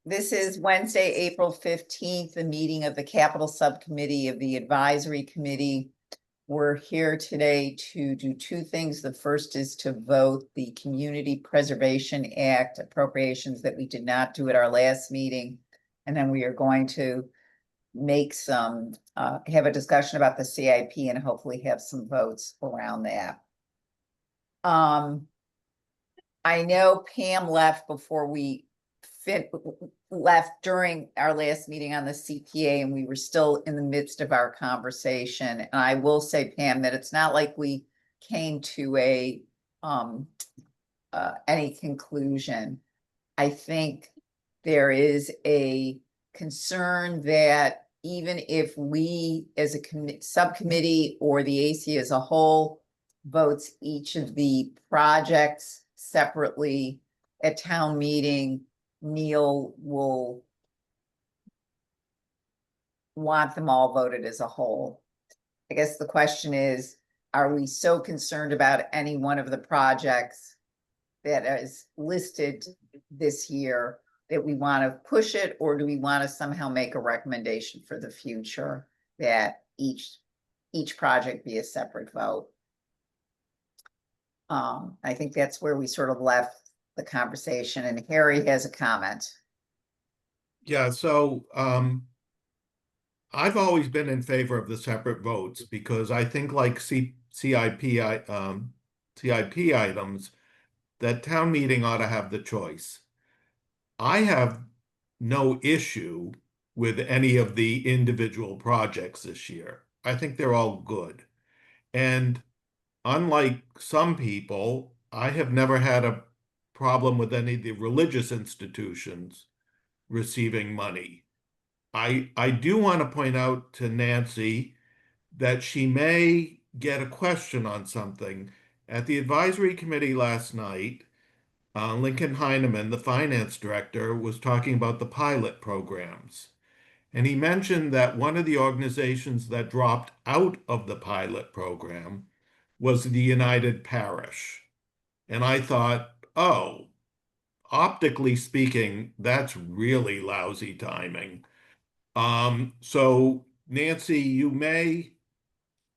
This is Wednesday, April 15th, the meeting of the Capital Subcommittee of the Advisory Committee. We're here today to do two things. The first is to vote the Community Preservation Act appropriations that we did not do at our last meeting. And then we are going to make some, have a discussion about the CIP and hopefully have some votes around that. I know Pam left before we left during our last meeting on the CPA, and we were still in the midst of our conversation. And I will say, Pam, that it's not like we came to any conclusion. I think there is a concern that even if we as a subcommittee or the AC as a whole votes each of the projects separately at town meeting, Neil will want them all voted as a whole. I guess the question is, are we so concerned about any one of the projects that is listed this year that we want to push it, or do we want to somehow make a recommendation for the future that each project be a separate vote? I think that's where we sort of left the conversation, and Harry has a comment. Yeah, so I've always been in favor of the separate votes because I think like CIP items, that town meeting ought to have the choice. I have no issue with any of the individual projects this year. I think they're all good. And unlike some people, I have never had a problem with any of the religious institutions receiving money. I do want to point out to Nancy that she may get a question on something. At the advisory committee last night, Lincoln Heineman, the finance director, was talking about the pilot programs. And he mentioned that one of the organizations that dropped out of the pilot program was the United Parish. And I thought, oh, optically speaking, that's really lousy timing. So Nancy, you may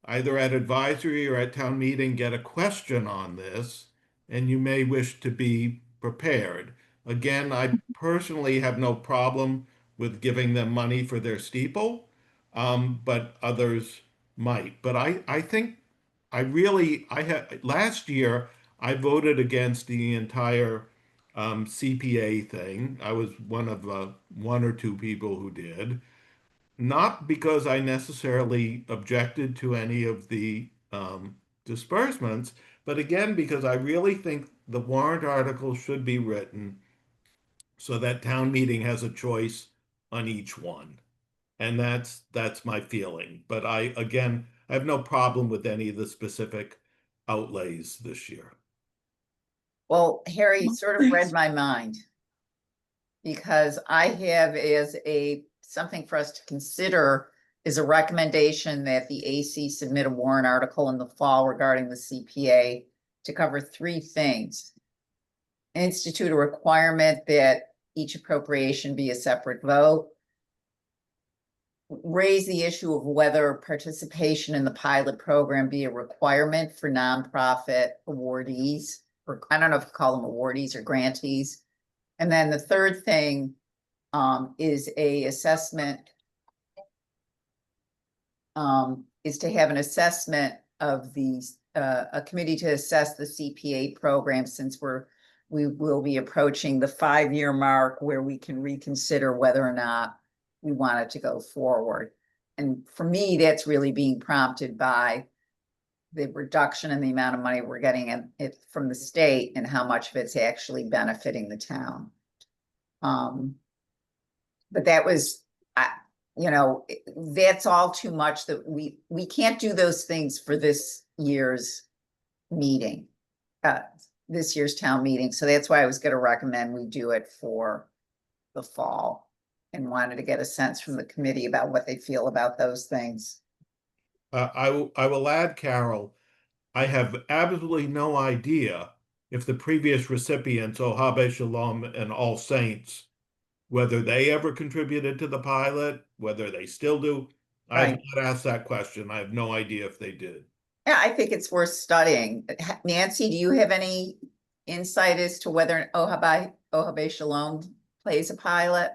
either at advisory or at town meeting get a question on this, and you may wish to be prepared. Again, I personally have no problem with giving them money for their steeple, but others might. But I think I had last year I voted against the entire CPA thing. I was one of one or two people who did, not because I necessarily objected to any of the disbursements, but again, because I really think the warrant article should be written so that town meeting has a choice on each one. And that's my feeling. But again, I have no problem with any of the specific outlays this year. Well, Harry sort of read my mind, because I have as something for us to consider is a recommendation that the AC submit a warrant article in the fall regarding the CPA to cover three things. Institute a requirement that each appropriation be a separate vote. Raise the issue of whether participation in the pilot program be a requirement for nonprofit awardees, or I don't know if you call them awardees or grantees. And then the third thing is a assessment, is to have an assessment of these, a committee to assess the CPA program, since we will be approaching the 5-year mark where we can reconsider whether or not we want it to go forward. And for me, that's really being prompted by the reduction in the amount of money we're getting from the state and how much of it's actually benefiting the town. But that was, that's all too much that we can't do those things for this year's meeting, this year's town meeting. So that's why I was going to recommend we do it for the fall, and wanted to get a sense from the committee about what they feel about those things. I will add, Carol, I have absolutely no idea if the previous recipients, Ohabe Shalom and All Saints, whether they ever contributed to the pilot, whether they still do. I've Right. not asked that question. I have no idea if they did. Yeah, I think it's worth studying. Nancy, do you have any insight as to whether Ohabe Shalom plays a pilot?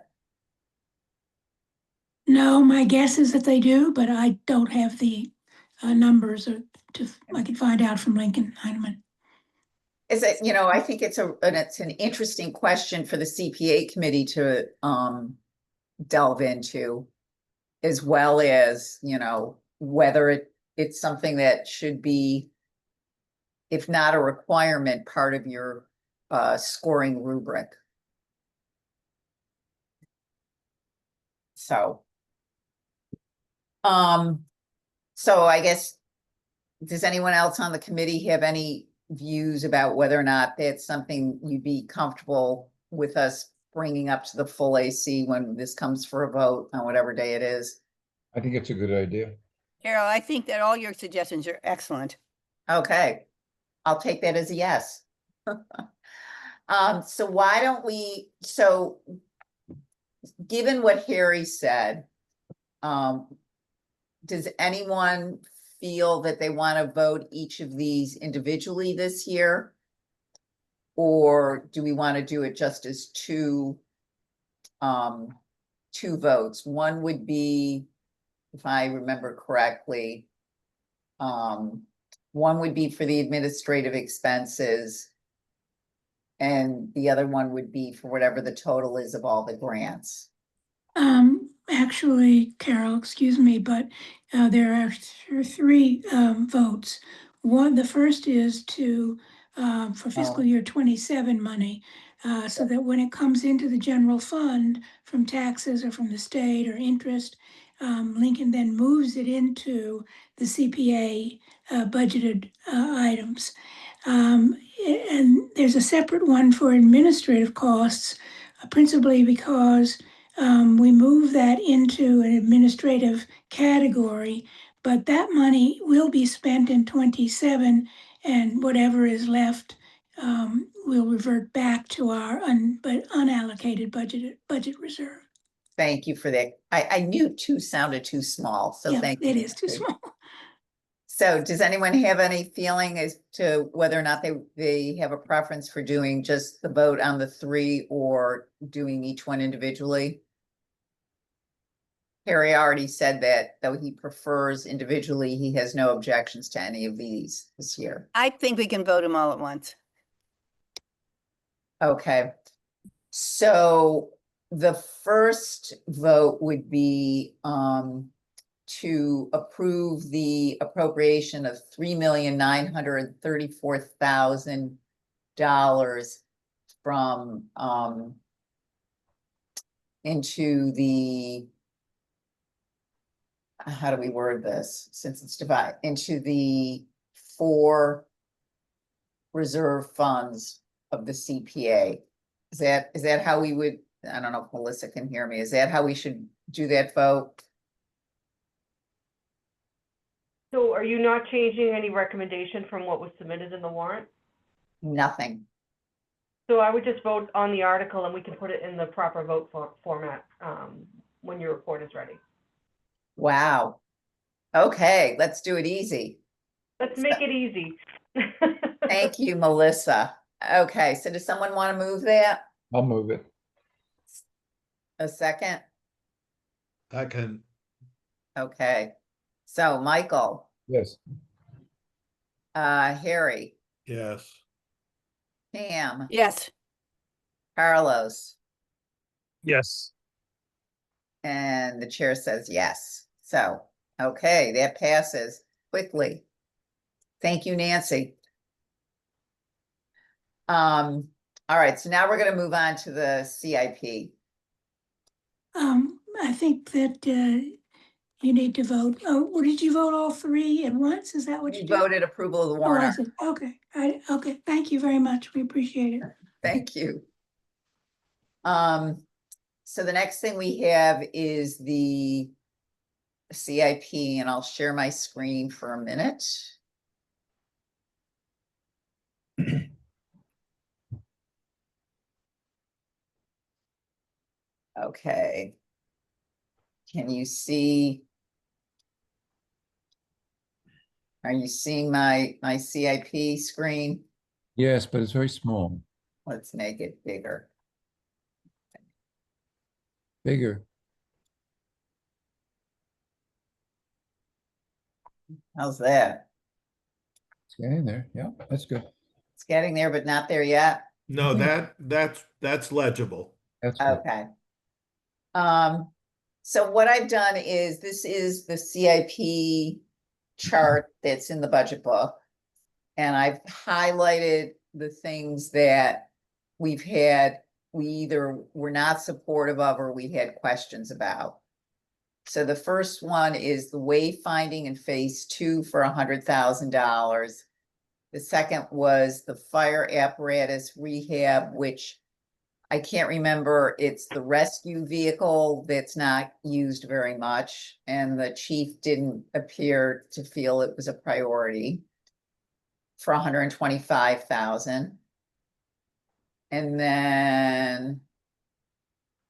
No, my guess is that they do, but I don't have the numbers or I can find out from Lincoln Heineman. Is it, I think it's an interesting question for the CPA committee to delve into, as well as, whether it's something that should be, if not a requirement, part of your scoring rubric. So I guess, does anyone else on the committee have any views about whether or not that's something you'd be comfortable with us bringing up to the full AC when this comes for a vote on whatever day it is? I think it's a good idea. Carol, I think that all your suggestions are excellent. Okay, I'll take that as a yes. So why don't so given what Harry said, does anyone feel that they want to vote each of these individually this year? Or do we want to do it just as two votes? One would be, if I remember correctly, one would be for the administrative expenses, and the other one would be for whatever the total is of all the grants. Actually, Carol, excuse me, but there are three votes. The first is for fiscal year 27 money, so that when it comes into the general fund from taxes or from the state or interest, Lincoln then moves it into the CPA budgeted items. And there's a separate one for administrative costs, principally because we move that into an administrative category, but that money will be spent in 27, and whatever is left will revert back to our unallocated budget reserve. Thank you for that. I knew two sounded too small, so Yeah, thank you. it is too small. So does anyone have any feeling as to whether or not they have a preference for doing just the vote on the three or doing each one individually? Harry already said that though he prefers individually, he has no objections to any of these this year. I think we can vote them all at once. Okay, so the first vote would be to approve the appropriation of $3,934,000 from into the, how do we word this, since it's divided into the 4 reserve funds of the CPA. Is that how we would, I don't know if Melissa can hear me, is that how we should do that vote? So are you not changing any recommendation from what was submitted in the warrant? Nothing. So I would just vote on the article and we can put it in the proper vote format when your report is ready. Wow. Okay, let's do it easy. Let's make it easy. Thank you, Melissa. Okay, so does someone want to move that? I'll move it. A second? I can, Okay. So Michael, Yes. Harry, yes. Pam, Yes, Carlos, Yes. and the chair says yes. So, okay, that passes quickly. Thank you, Nancy. All right, so now we're going to move on to the CIP. I think that you need to vote. Oh, or did you vote all three at once? Is that what you You did? voted approval of the Oh, I warrant. see. Okay. Okay. Thank you very much. We appreciate it. Thank you. So the next thing we have is the CIP, and I'll share my screen for a minute. Okay. Can you see? Are you seeing my CIP screen? Yes, but it's very small. Let's make it bigger. Bigger. How's that? It's getting there. Yeah, that's good. It's getting there, but not there yet. No, that's legible. That's good. Okay. So what I've done is, this is the CIP chart that's in the budget book. And I've highlighted the things that we either were not supportive of or we had questions about. So the first one is the wayfinding in phase 2 for $100,000. The second was the fire apparatus rehab, which I can't remember, it's the rescue vehicle that's not used very much, and the chief didn't appear to feel it was a priority for $125,000. And then,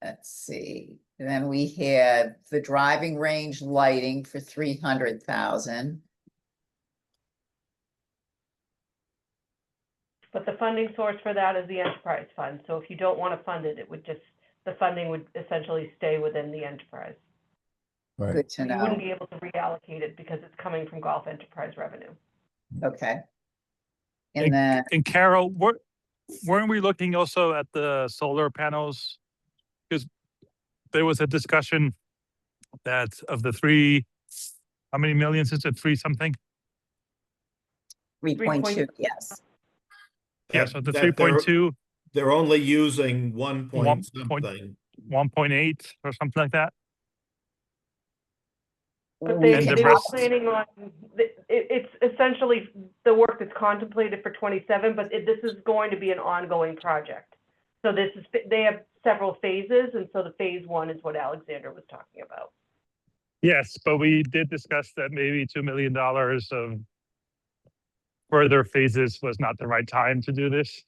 let's see, then we had the driving range lighting for $300,000. But the funding source for that is the enterprise fund. So if you don't want to fund it, the funding would essentially stay within the enterprise. Right. Good to You wouldn't know. be able to reallocate it because it's coming from golf enterprise revenue. Okay. And then, And Carol, weren't we looking also at the solar panels? Because there was a discussion that of the three, how many millions is it? Three something? 3.2, yes. Yeah, so the 3.2, They're only using 1 point 1 something. 1.8 or something like that. But We And can the they were rest- planning on, it's essentially the work that's contemplated for 27, but this is going to be an ongoing project. So they have several phases, and so the phase 1 is what Alexander was talking about. Yes, but we did discuss that maybe $2 million of further phases was not the right time to do this.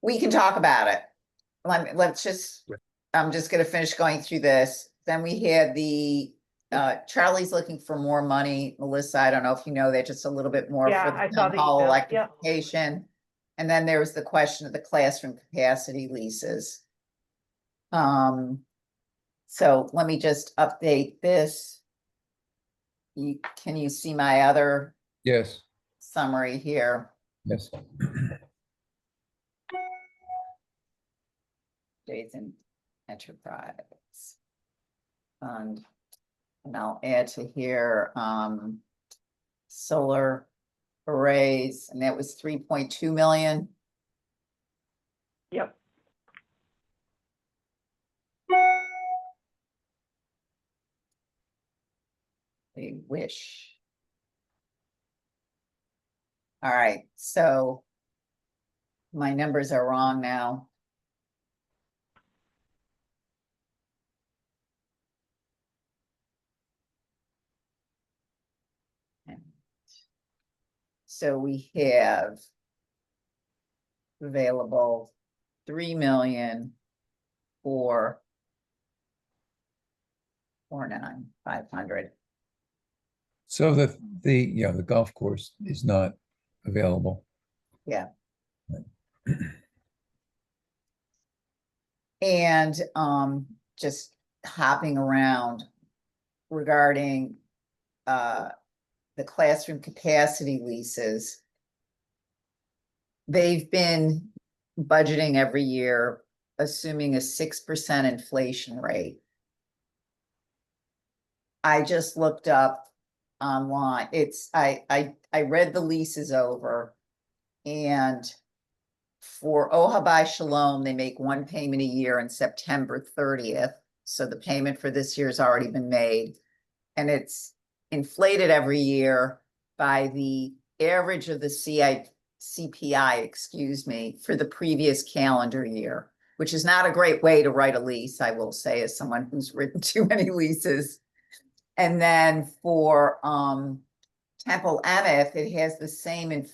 We can talk about it. Let's just, Yeah. I'm just gonna finish going through this. Then we had Charlie's looking for more money. Melissa, I don't know if you know that, just a little bit more Yeah, for I the saw town the hall email. Yeah. electrification. And then there was the question of the classroom capacity leases. So let me just update this. Can you see my other Yes, summary here? yes. Jason Enterprise. And I'll add to here, solar arrays, and that was 3.2 million. Yep. They wish. All right, so my numbers are wrong now. So we have available 3 million for 4,950,000. So the golf course is not available. Yeah. And just hopping around regarding the classroom capacity leases. They've been budgeting every year, assuming a 6% inflation rate. I just looked up online. I read the leases over, and for Ojai Shalom, they make one payment a year on September 30th. So the payment for this year has already been made. And it's inflated every year by the average of the CPI, excuse me, for the previous calendar year, which is not a great way to write a lease, I will say, as someone who's written too many leases. And then for Temple Emeth, it has the same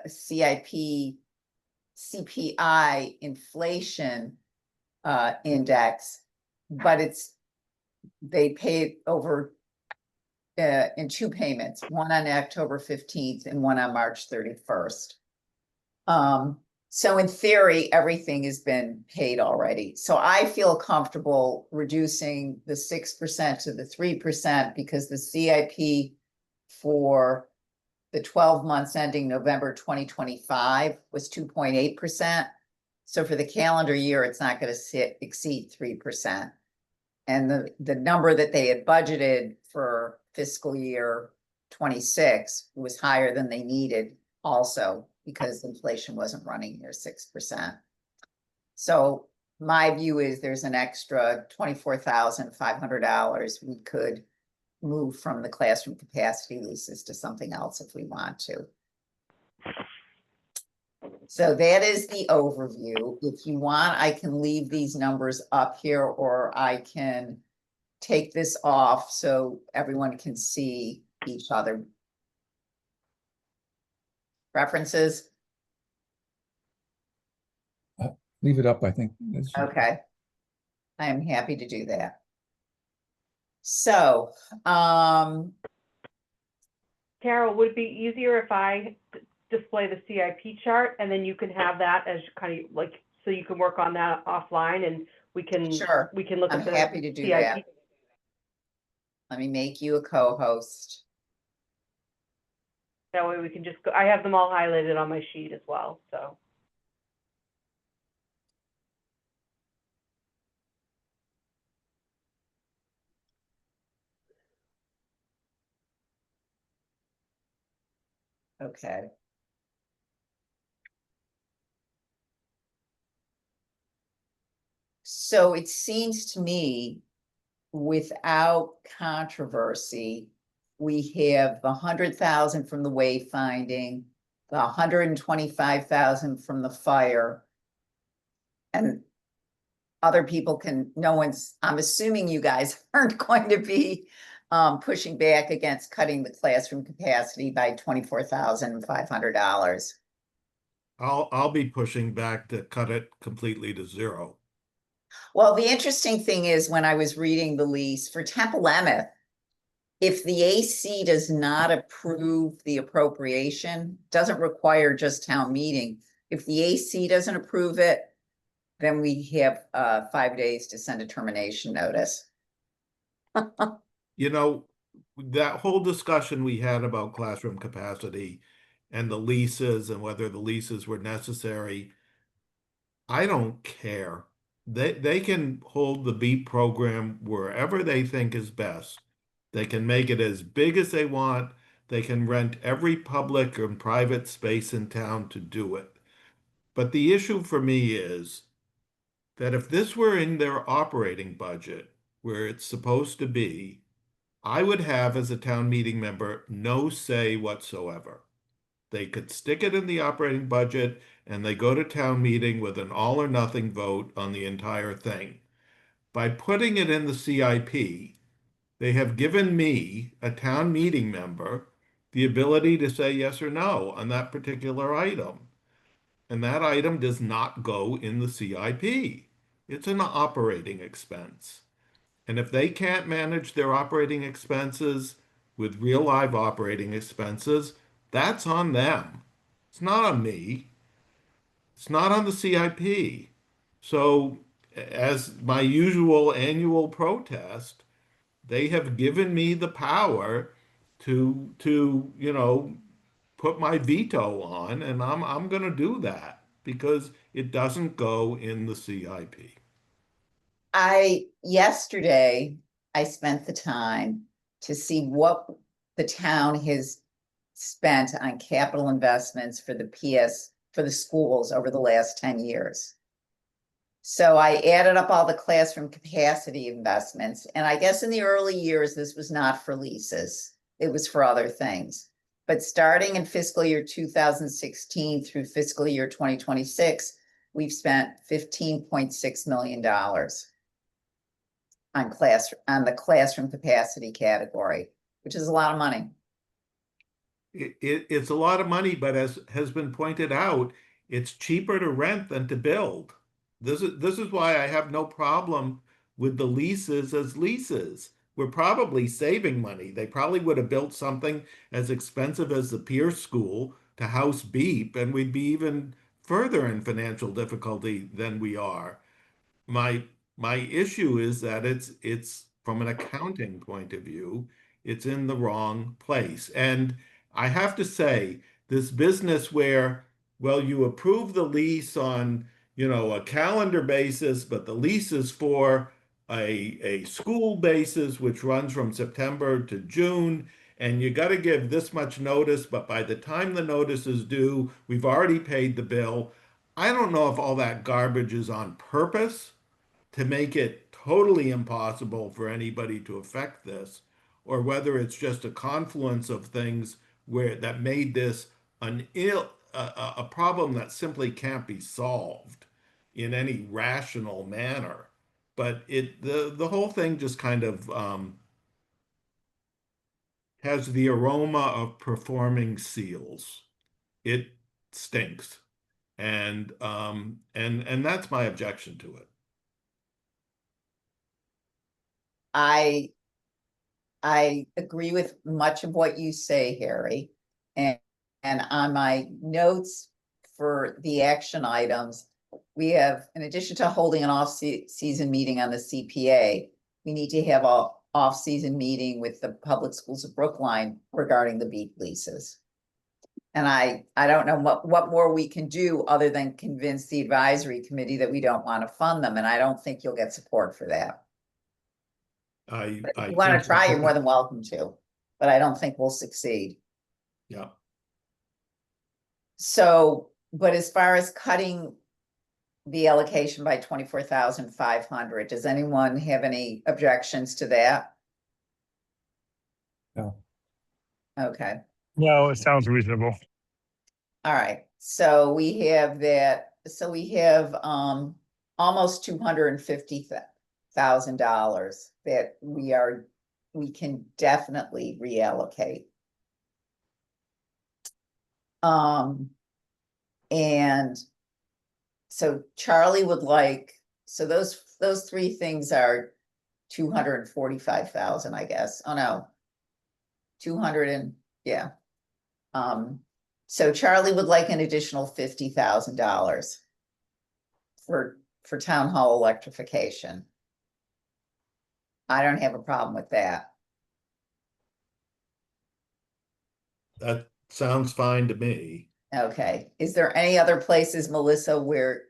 CIP CPI inflation, index, but they pay it over in two payments, one on October 15th and one on March 31st. So in theory, everything has been paid already. So I feel comfortable reducing the 6% to the 3% because the CIP for the 12 months ending November 2025 was 2.8%. So for the calendar year, it's not going to exceed 3%. And the number that they had budgeted for fiscal year 26 was higher than they needed also because inflation wasn't running near 6%. So my view is there's an extra $24,500 we could move from the classroom capacity leases to something else if we want to. So that is the overview. If you want, I can leave these numbers up here, or I can take this off so everyone can see each other. Preferences? Leave it up, I think. Okay. I am happy to do that. So, Carol, would it be easier if I display the CIP chart and then you can have that as kind of like, so you can work on that offline and we can sure, look I'm at the happy to do CIP. that. Let me make you a co-host. That way we can just go, I have them all highlighted on my sheet as well, so. Okay. So it seems to me, without controversy, we have the 100,000 from the wayfinding, the 125,000 from the fire. And other people can, I'm assuming you guys aren't going to be pushing back against cutting the classroom capacity by $24,500. I'll be pushing back to cut it completely to zero. Well, the interesting thing is when I was reading the lease for Temple Emmett, if the AC does not approve the appropriation, doesn't require just town meeting. If the AC doesn't approve it, then we have 5 days to send a termination notice. You know, that whole discussion we had about classroom capacity and the leases and whether the leases were necessary, I don't care. They can hold the BEAT program wherever they think is best. They can make it as big as they want. They can rent every public and private space in town to do it. But the issue for me is that if this were in their operating budget, where it's supposed to be, I would have, as a town meeting member, no say whatsoever. They could stick it in the operating budget and they go to town meeting with an all or nothing vote on the entire thing. By putting it in the CIP, they have given me, a town meeting member, the ability to say yes or no on that particular item. And that item does not go in the CIP. It's an operating expense. And if they can't manage their operating expenses with real live operating expenses, that's on them. It's not on me. It's not on the CIP. So, as my usual annual protest, they have given me the power to put my veto on, and I'm going to do that because it doesn't go in the CIP. Yesterday, I spent the time to see what the town has spent on capital investments for the schools over the last 10 years. So I added up all the classroom capacity investments, and I guess in the early years, this was not for leases. It was for other things. But starting in fiscal year 2016 through fiscal year 2026, we've spent $15.6 million on the classroom capacity category, which is a lot of money. It's a lot of money, but as has been pointed out, it's cheaper to rent than to build. This is why I have no problem with the leases as leases. We're probably saving money. They probably would have built something as expensive as the Pierce School to house Beep, and we'd be even further in financial difficulty than we are. My my issue is that it's from an accounting point of view, it's in the wrong place. And I have to say, this business where, well, you approve the lease on, a calendar basis, but the lease is for a school basis, which runs from September to June, and you got to give this much notice, but by the time the notice is due, we've already paid the bill. I don't know if all that garbage is on purpose to make it totally impossible for anybody to affect this, or whether it's just a confluence of things where that made this a problem that simply can't be solved in any rational manner. But the whole thing just kind of has the aroma of performing seals. It stinks, and that's my objection to it. I agree with much of what you say, Harry. And, and on my notes for the action items, we have, in addition to holding an off-season meeting on the CPA, we need to have a off-season meeting with the public schools of Brookline regarding the Beep leases. And I don't know what more we can do other than convince the advisory committee that we don't want to fund them, and I don't think you'll get support for that. I If you want think to try, you're more than welcome to, but I don't think we'll succeed. Yeah. So, but as far as cutting the allocation by 24,500, does anyone have any objections to that? No. Okay, No, it sounds reasonable. all right, so we have that, so we have almost $250,000 that we can definitely reallocate. And so Charlie would like, so those three things are 245,000, I guess. Oh, no. 200 and, yeah. So Charlie would like an additional $50,000 for town hall electrification. I don't have a problem with that. That sounds fine to me. Okay, is there any other places, Melissa, where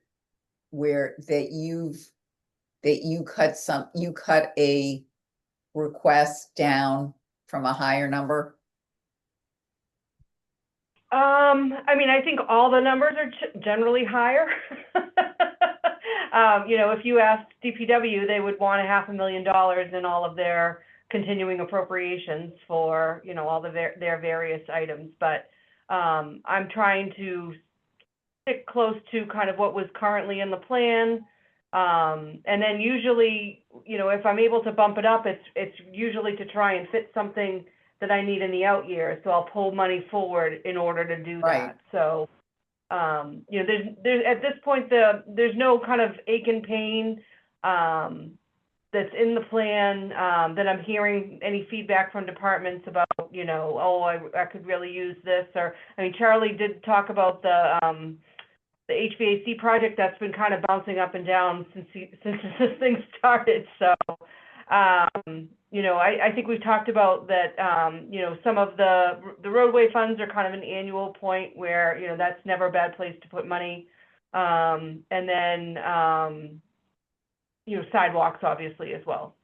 that you cut a request down from a higher number? I mean, I think all the numbers are generally higher. If you asked DPW, they would want $500,000 in all of their continuing appropriations for, all the their various items. But I'm trying to stick close to kind of what was currently in the plan. And then usually, if I'm able to bump it up, it's usually to try and fit something that I need in the out years. So I'll pull money forward in order to do Right. that. So, there's at this point, there's no kind of ache and pain that's in the plan that I'm hearing any feedback from departments about, oh, I could really use this. Or, I mean, Charlie did talk about the HVAC project that's been kind of bouncing up and down since this thing started. So, I think we've talked about that, some of the roadway funds are kind of an annual point where, that's never a bad place to put money. And then, sidewalks obviously as well.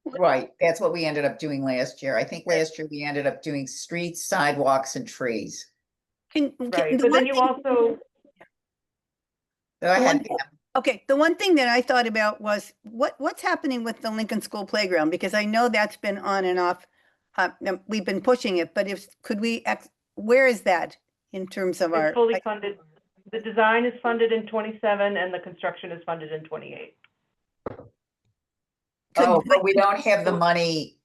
Right, that's what we ended up doing last year. I think last year we ended up doing streets, sidewalks, and trees. Right, but then you also. Go ahead. Okay, the one thing that I thought about was what's happening with the Lincoln School playground, because I know that's been on and off. We've been pushing it, but where is that in terms of our? It's fully funded. The design is funded in 27 and the construction is funded in 28. Oh, but we don't have the money.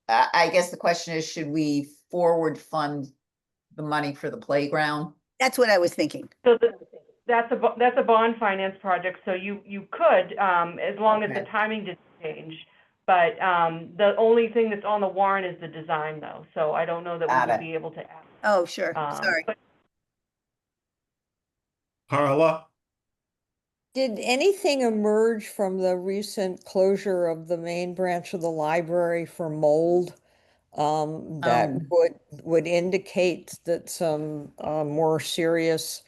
I guess the question is, should we forward fund the money for the playground? That's what I was thinking. So that's a bond finance project, so you could, as long as the Okay. timing didn't change. But the only thing that's on the warrant is the design though, so I don't know that we Got would it. be able to add. Oh, sure, sorry. But Carla? Did anything emerge from the recent closure of the main branch of the library for mold? That would indicate that some more serious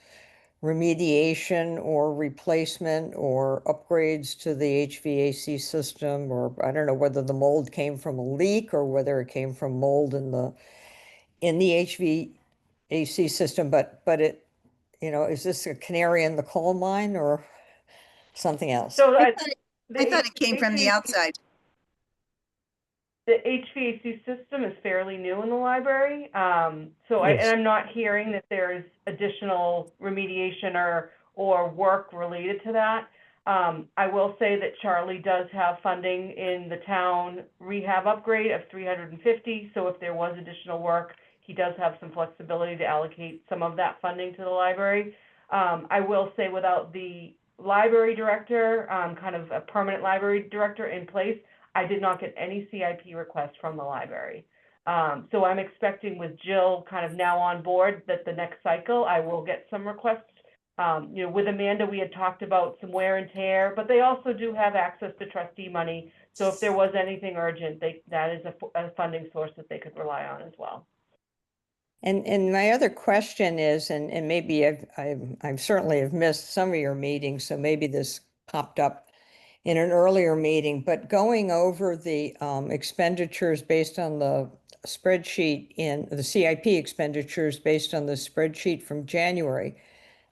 remediation or replacement or upgrades to the HVAC system, or I don't know whether the mold came from a leak or whether it came from mold in the HVAC system, but it, is this a canary in the coal mine or something else? so I thought it came from the HVAC outside. The HVAC system is fairly new in the library, so Yes. and I'm not hearing that there's additional remediation or work related to that. I will say that Charlie does have funding in the town rehab upgrade of 350. So if there was additional work, he does have some flexibility to allocate some of that funding to the library. I will say without the library director, kind of a permanent library director in place, I did not get any CIP requests from the library. So I'm expecting with Jill kind of now on board that the next cycle I will get some requests. With Amanda, we had talked about some wear and tear, but they also do have access to trustee money. So if there was anything urgent, that is a funding source that they could rely on as well. And my other question is, and maybe I've certainly have missed some of your meetings, so maybe this popped up in an earlier meeting, but going over the expenditures based on the spreadsheet in the CIP expenditures based on the spreadsheet from January,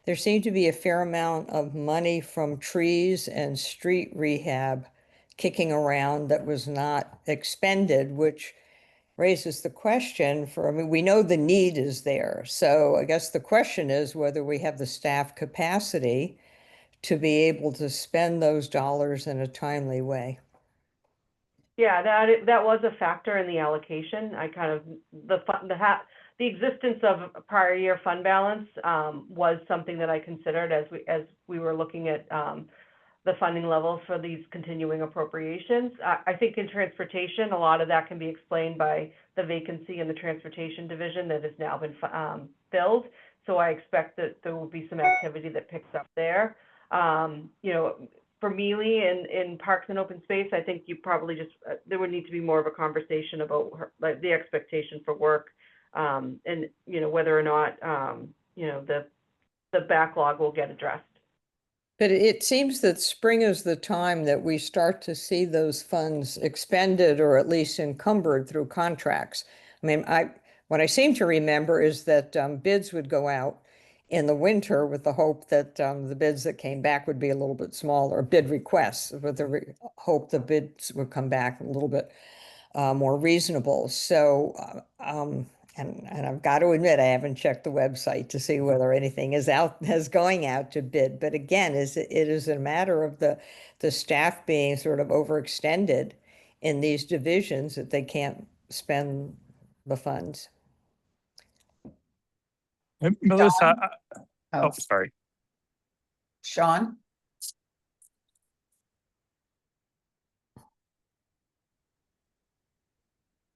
there seemed to be a fair amount of money from trees and street rehab kicking around that was not expended, which raises the question I mean, we know the need is there. So I guess the question is whether we have the staff capacity to be able to spend those dollars in a timely way. Yeah, that was a factor in the allocation. I kind of, the existence of a prior year fund balance was something that I considered as we were looking at the funding levels for these continuing appropriations. I think in transportation, a lot of that can be explained by the vacancy in the transportation division that has now been filled. So I expect that there will be some activity that picks up there. For Mealy in Parks and Open Space, I think you probably just, there would need to be more of a conversation about like the expectation for work and, whether or not, the backlog will get addressed. But it seems that spring is the time that we start to see those funds expended or at least encumbered through contracts. I mean, what I seem to remember is that bids would go out in the winter with the hope that the bids that came back would be a little bit smaller, bid requests with the hope the bids would come back a little bit more reasonable. So, and I've got to admit, I haven't checked the website to see whether anything is going out to bid. But again, it is a matter of the staff being sort of overextended in these divisions that they can't spend the funds. Melissa, Oh, sorry. Sean?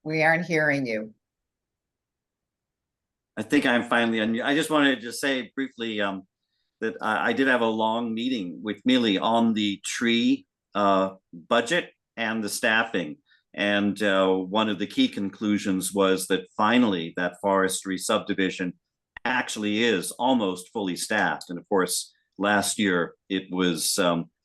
We aren't hearing you. I think I'm finally on. I just wanted to say briefly that I did have a long meeting with Millie on the tree budget and the staffing. And one of the key conclusions was that finally that forestry subdivision actually is almost fully staffed. And of course, last year it was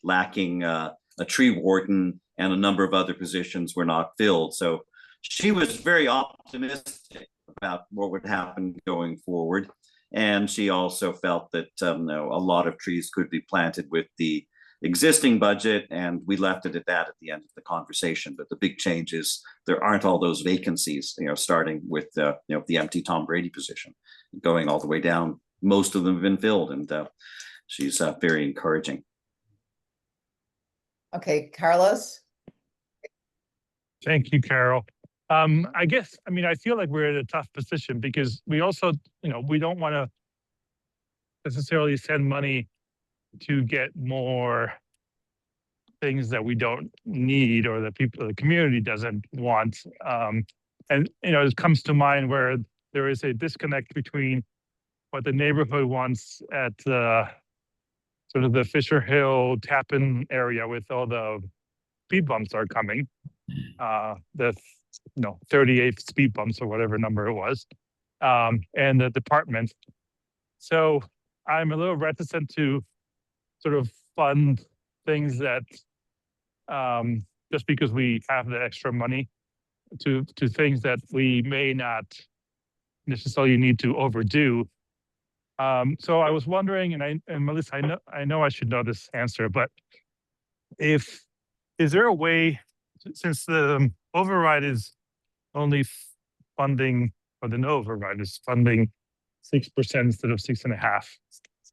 lacking a tree warden and a number of other positions were not filled. So she was very optimistic about what would happen going forward. And she also felt that a lot of trees could be planted with the existing budget, and we left it at that at the end of the conversation. But the big change is there aren't all those vacancies, starting with the empty Tom Brady position, going all the way down. Most of them have been filled, and she's very encouraging. Okay, Carlos? Thank you, Carol. I guess, I feel like we're in a tough position because we also, we don't want to necessarily send money to get more things that we don't need or that the community doesn't want. And, it comes to mind where there is a disconnect between what the neighborhood wants at sort of the Fisher Hill Tappan area with all the speed bumps are coming. The 38 speed bumps or whatever number it was, and the department. So I'm a little reticent to sort of fund things that just because we have the extra money to things that we may not necessarily need to overdo. So I was wondering, and Melissa, I know I should know this answer, but is there a way, since the override is only funding, or the no override is funding 6% instead of 6.5%,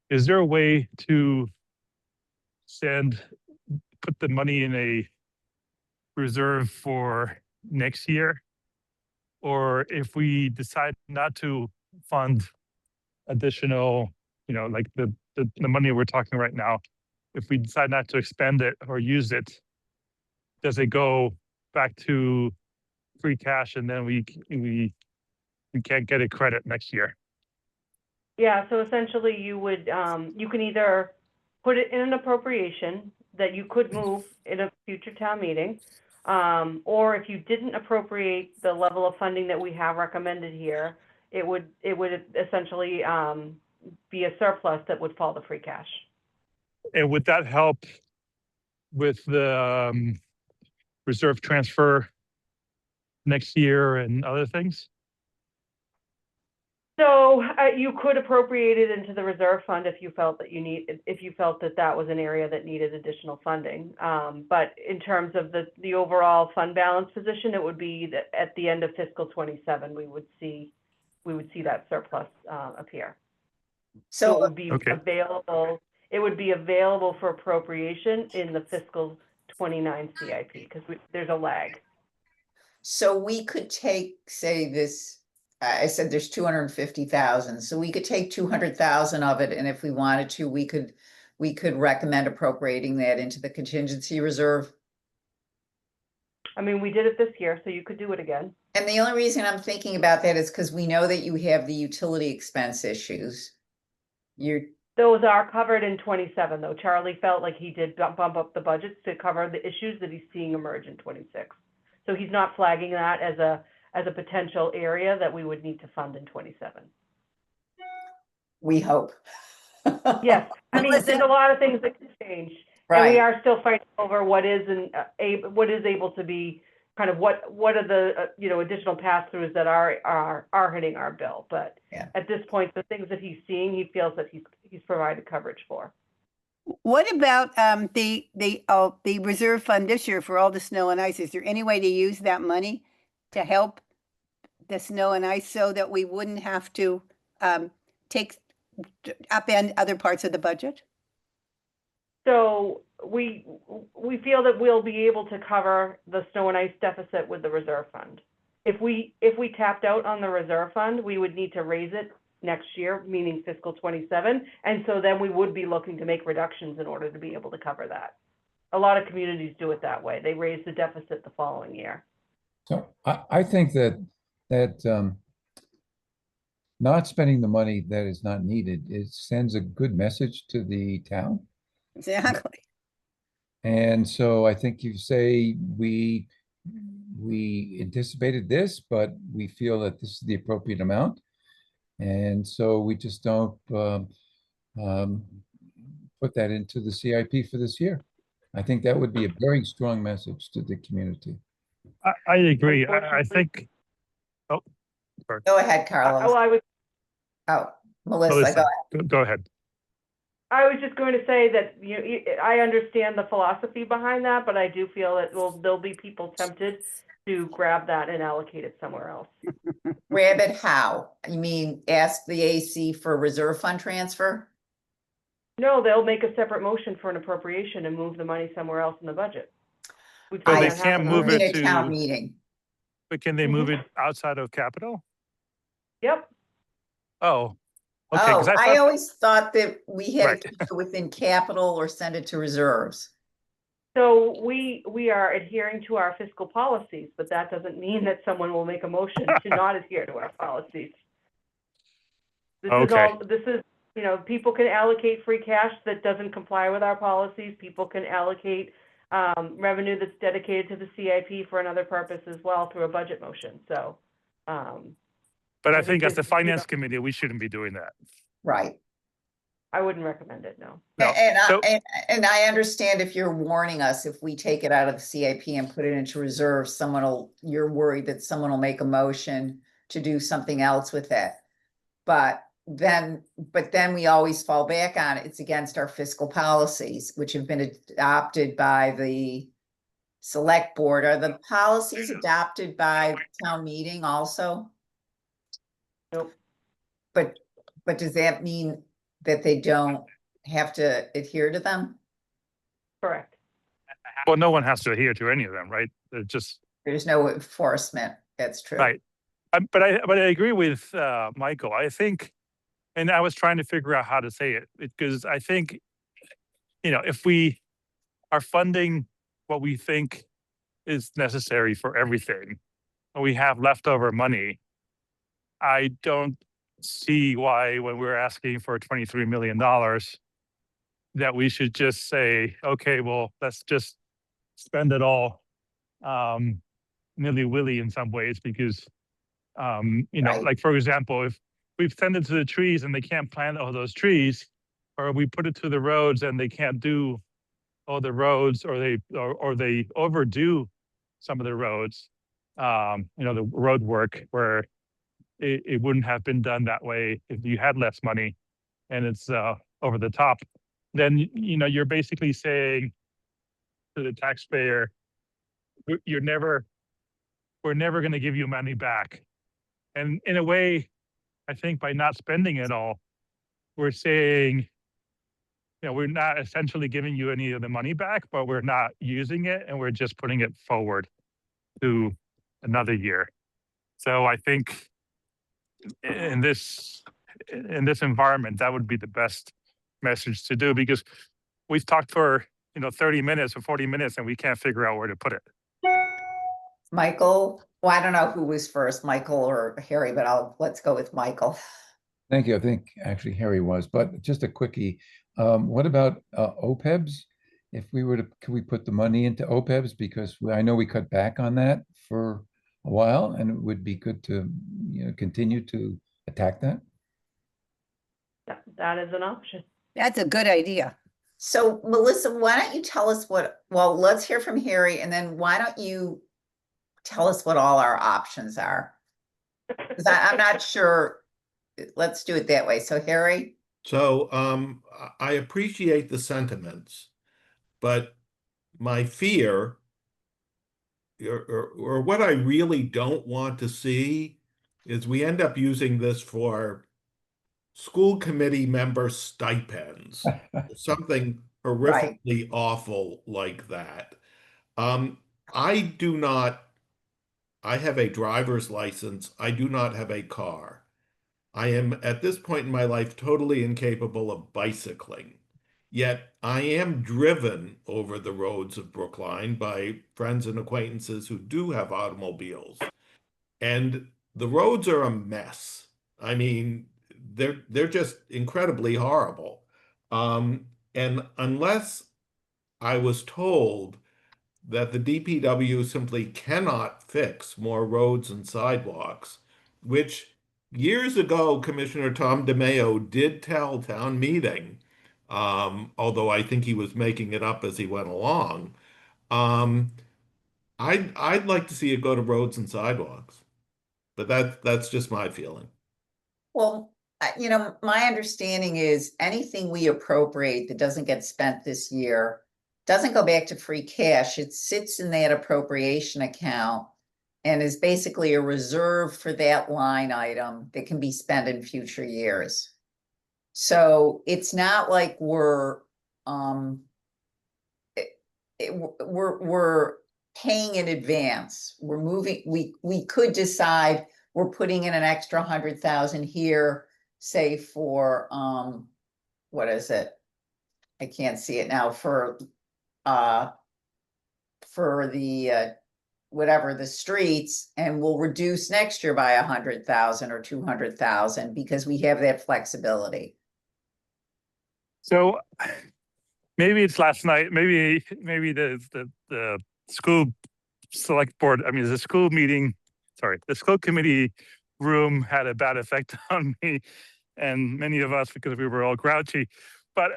is there a way to put the money in a reserve for next year? Or if we decide not to fund additional, like the money we're talking right now, if we decide not to expend it or use it, does it go back to free cash and then we can't get a credit next year? Yeah, so essentially you would, you can either put it in an appropriation that you could move in a future town meeting, or if you didn't appropriate the level of funding that we have recommended here, it would essentially be a surplus that would fall to free cash. And would that help with the reserve transfer next year and other things? So you could appropriate it into the reserve fund if you felt that that was an area that needed additional funding. But in terms of the overall fund balance position, it would be that at the end of fiscal 27, we would see that surplus appear. So it would be available. It would be available for appropriation in the fiscal 29 CIP because there's a lag. So we could take, say this, I said there's 250,000, so we could take 200,000 of it, and if we wanted to, we could recommend appropriating that into the contingency reserve. I mean, we did it this year, so you could do it again. And the only reason I'm thinking about that is because we know that you have the utility expense issues. Those are covered in 27, though. Charlie felt like he did bump up the budgets to cover the issues that he's seeing emerge in 26. So he's not flagging that as a potential area that we would need to fund in 27. We hope. Yes, I mean, there's a lot of things that can change, Right. and we are still fighting over what is able to be kind of what are the additional pass-throughs that are hitting our bill. But yeah. At this point, the things that he's seeing, he feels that he's provided coverage for. What about the reserve fund this year for all the snow and ice? Is there any way to use that money to help the snow and ice so that we wouldn't have to upend other parts of the budget? So we feel that we'll be able to cover the snow and ice deficit with the reserve fund. If we tapped out on the reserve fund, we would need to raise it next year, meaning fiscal 27. And so then we would be looking to make reductions in order to be able to cover that. A lot of communities do it that way. They raise the deficit the following year. So I think that not spending the money that is not needed, it sends a good message to the town. Exactly. And so I think you say we anticipated this, but we feel that this is the appropriate amount. And so we just don't put that into the CIP for this year. I think that would be a very strong message to the community. I agree. I think. Oh, sorry. Go ahead, Carlos. Melissa, go ahead. I was just going to say that I understand the philosophy behind that, but I do feel that there'll be people tempted to grab that and allocate it somewhere else. Grab it how? You mean ask the AC for a reserve fund transfer? No, they'll make a separate motion for an appropriation and move the money somewhere else in the budget. But they can't move it to town meeting. But can they move it outside of capital? Yep. Oh, Okay, because Oh, I I thought, always thought that we had Right. to keep it within capital or send it to reserves. So we are adhering to our fiscal policies, but that doesn't mean that someone will make a motion to not adhere to our policies. Okay. This is, you know, people can allocate free cash that doesn't comply with our policies. People can allocate revenue that's dedicated to the CIP for another purpose as well through a budget motion. So, but I I think think as the that, you know, finance committee, we shouldn't be doing that. Right. I wouldn't recommend it, no. No. And So, I understand if you're warning us, if we take it out of the CIP and put it into reserve, you're worried that someone will make a motion to do something else with it. But then we always fall back on it. It's against our fiscal policies, which have been adopted by the select board. Are the policies adopted by town meeting also? Nope. But does that mean that they don't have to adhere to them? Correct. well, no one has to adhere to any of them, right? They're just, There's no enforcement. That's true. right. But I agree with Michael. I think, and I was trying to figure out how to say it because I think, you know, if we are funding what we think is necessary for everything, and we have leftover money, I don't see why when we're asking for $23 million that we should just say, okay, well, let's just spend it all nilly-willy in some ways because you know, Right. like for example, if we've sent it to the trees and they can't plant all those trees, or we put it to the roads and they can't do all the roads, or they overdo some of the roads, you know, the road work where it wouldn't have been done that way if you had less money and it's over the top, then you know you're basically saying to the taxpayer, we're never going to give you money back. And in a way, I think by not spending it all, we're saying, you know, we're not essentially giving you any of the money back, but we're not using it and we're just putting it forward to another year. So I think in this environment, that would be the best message to do because we've talked for, you know, 30 minutes or 40 minutes and we can't figure out where to put it. Michael, well, I don't know who was first, Michael or Harry, but let's go with Michael. Thank you. I think actually Harry was, but just a quickie. What about OPEBs? If we were to, could we put the money into OPEBs? Because I know we cut back on that for a while and it would be good to, you know, continue to attack that. That is an option. That's a good idea. So Melissa, why don't you tell us well, let's hear from Harry and then why don't you tell us what all our options are? Because I'm not sure. Let's do it that way. So Harry? So I appreciate the sentiments, but my fear or what I really don't want to see is we end up using this for school committee member stipends, something horrifically awful like that. I have a driver's license. I do not have a car. I am at this point in my life totally incapable of bicycling. Yet I am driven over the roads of Brookline by friends and acquaintances who do have automobiles. And the roads are a mess. I mean, they're just incredibly horrible. And unless I was told that the DPW simply cannot fix more roads and sidewalks, which years ago, Commissioner Tom DeMayo did tell town meeting, although I think he was making it up as he went along. Um, I'd like to see it go to roads and sidewalks, but that's just my feeling. Well, you know, my understanding is anything we appropriate that doesn't get spent this year doesn't go back to free cash. It sits in that appropriation account and is basically a reserve for that line item that can be spent in future years. So it's not like we're paying in advance. We're moving, we could decide we're putting in an extra 100,000 here say for, what is it? I can't see it now, for the, whatever, the streets, and we'll reduce next year by 100,000 or 200,000 because we have that flexibility. So maybe it's last night, maybe the school select board, I mean, the school meeting, sorry, the school committee room had a bad effect on me and many of us because we were all grouchy. But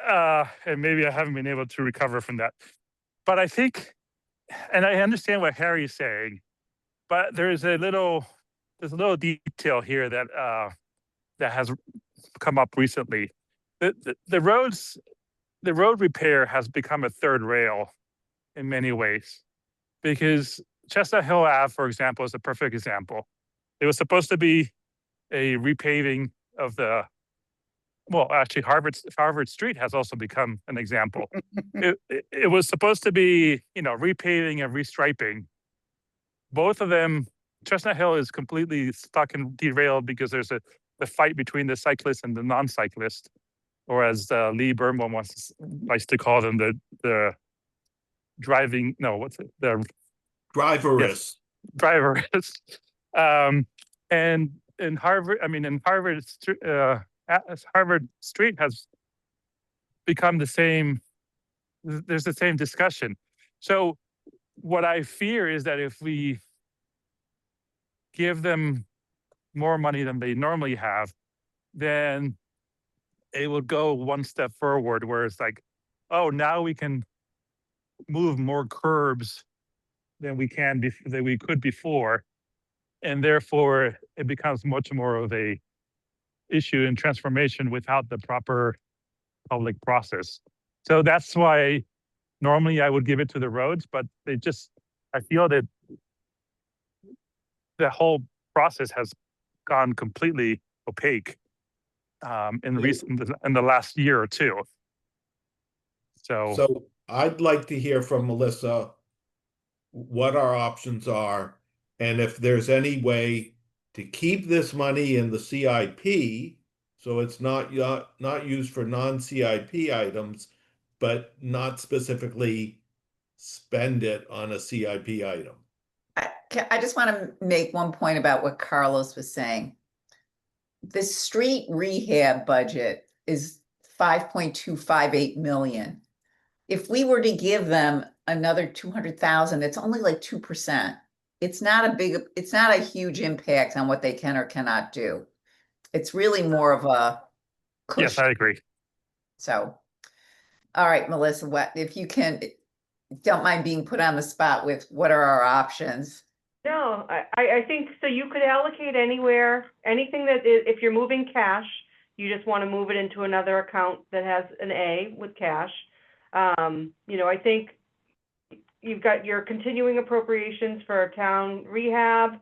and maybe I haven't been able to recover from that. But I think, and I understand what Harry's saying, but there's a little detail here that that has come up recently. The road repair has become a third rail in many ways, because Chestnut Hill Ave, for example, is a perfect example. It was supposed to be a repaving of the, well, actually Harvard Street has also become an example. It was supposed to be, you know, repaving and restriping. Both of them, Chestnut Hill is completely stuck and derailed because there's the fight between the cyclist and the non-cyclist, or as Lee Birnbaum likes to call them, the driving, no, what's it? The Driverless. driverless. And in Harvard, I mean, in Harvard, Harvard Street has become the same. There's the same discussion. So what I fear is that if we give them more money than they normally have, then it will go one step forward, where it's like, oh, now we can move more curbs than we could before, and therefore it becomes much more of a issue and transformation without the proper public process. So that's why normally I would give it to the roads, but I feel that the whole process has gone completely opaque in the last year or two. So I'd like to hear from Melissa what our options are, and if there's any way to keep this money in the CIP, so it's not used for non-CIP items, but not specifically spend it on a CIP item. I just want to make one point about what Carlos was saying. The street rehab budget is 5.258 million. If we were to give them another 200,000, it's only like 2%. It's not a huge impact on what they can or cannot do. It's really more of a cushion. Yes, I agree. So, all right, Melissa, if you don't mind being put on the spot with what are our options? No, I think so. You could allocate anywhere, anything that is, if you're moving cash, you just want to move it into another account that has an A with cash. You know, I think you've got your continuing appropriations for town rehab.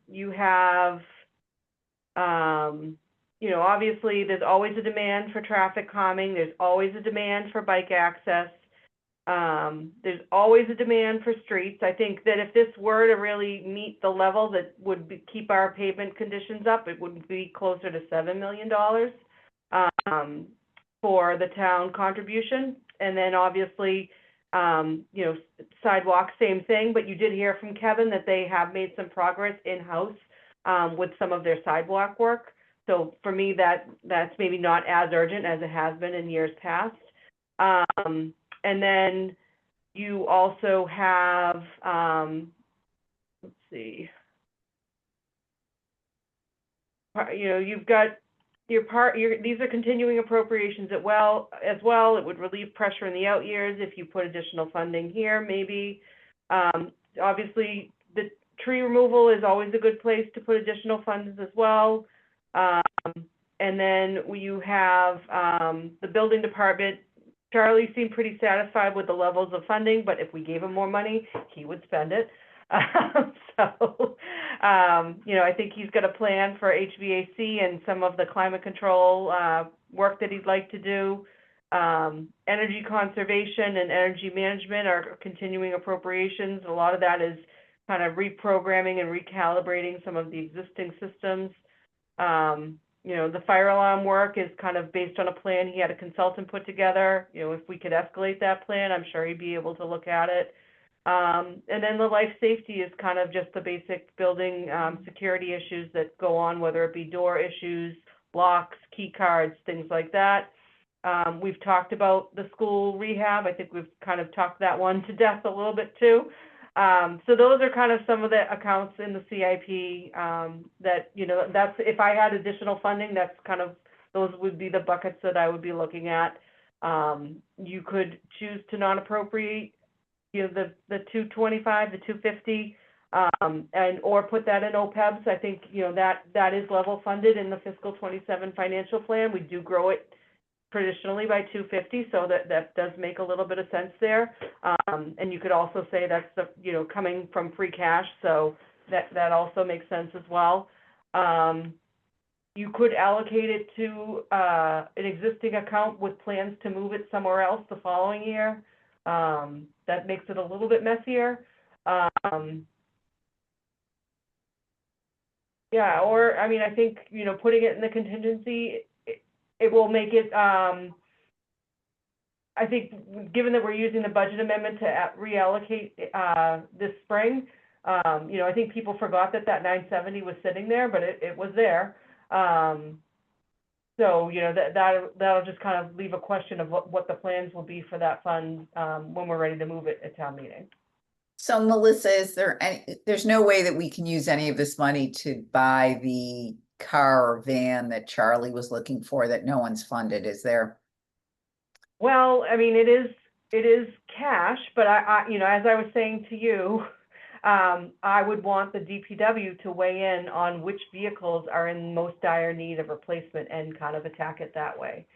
You have, you know, obviously there's always a demand for traffic calming. There's always a demand for bike access. There's always a demand for streets. I think that if this were to really meet the level that would keep our pavement conditions up, it would be closer to $7 million for the town contribution. And then obviously, you know, sidewalks, same thing, but you did hear from Kevin that they have made some progress in-house with some of their sidewalk work. So for me, that's maybe not as urgent as it has been in years past. And then you also have, let's see, you know, you've got these are continuing appropriations as well. It would relieve pressure in the out years if you put additional funding here, maybe. Obviously, the tree removal is always a good place to put additional funds as well. And then you have the building department. Charlie seemed pretty satisfied with the levels of funding, but if we gave him more money, he would spend it. So, you know, I think he's got a plan for HVAC and some of the climate control work that he'd like to do. Energy conservation and energy management are continuing appropriations. A lot of that is kind of reprogramming and recalibrating some of the existing systems. You know, the fire alarm work is kind of based on a plan he had a consultant put together. You know, if we could escalate that plan, I'm sure he'd be able to look at it. And then the life safety is kind of just the basic building security issues that go on, whether it be door issues, locks, key cards, things like that. We've talked about the school rehab. I think we've kind of talked that one to death a little bit too. So those are kind of some of the accounts in the CIP that, you know, that's, if I had additional funding, that's kind of, those would be the buckets that I would be looking at. You could choose to not appropriate, you know, the 225, the 250, and or put that in OPEBs. I think, you know, that is level funded in the fiscal 27 financial plan. We do grow it traditionally by 250, so that does make a little bit of sense there. And you could also say that's the, you know, coming from free cash, so that also makes sense as well. You could allocate it to an existing account with plans to move it somewhere else the following year. That makes it a little bit messier. Yeah, or, I mean, I think, you know, putting it in the contingency, it will make it, I think, given that we're using the budget amendment to reallocate this spring, you know, I think people forgot that 970 was sitting there, but it was there. So, you know, that'll just kind of leave a question of what the plans will be for that fund when we're ready to move it at town meeting. So Melissa, there's no way that we can use any of this money to buy the car or van that Charlie was looking for that no one's funded, is there? Well, I mean, it is cash, but I you know, as I was saying to you, I would want the DPW to weigh in on which vehicles are in most dire need of replacement and kind of attack it that way.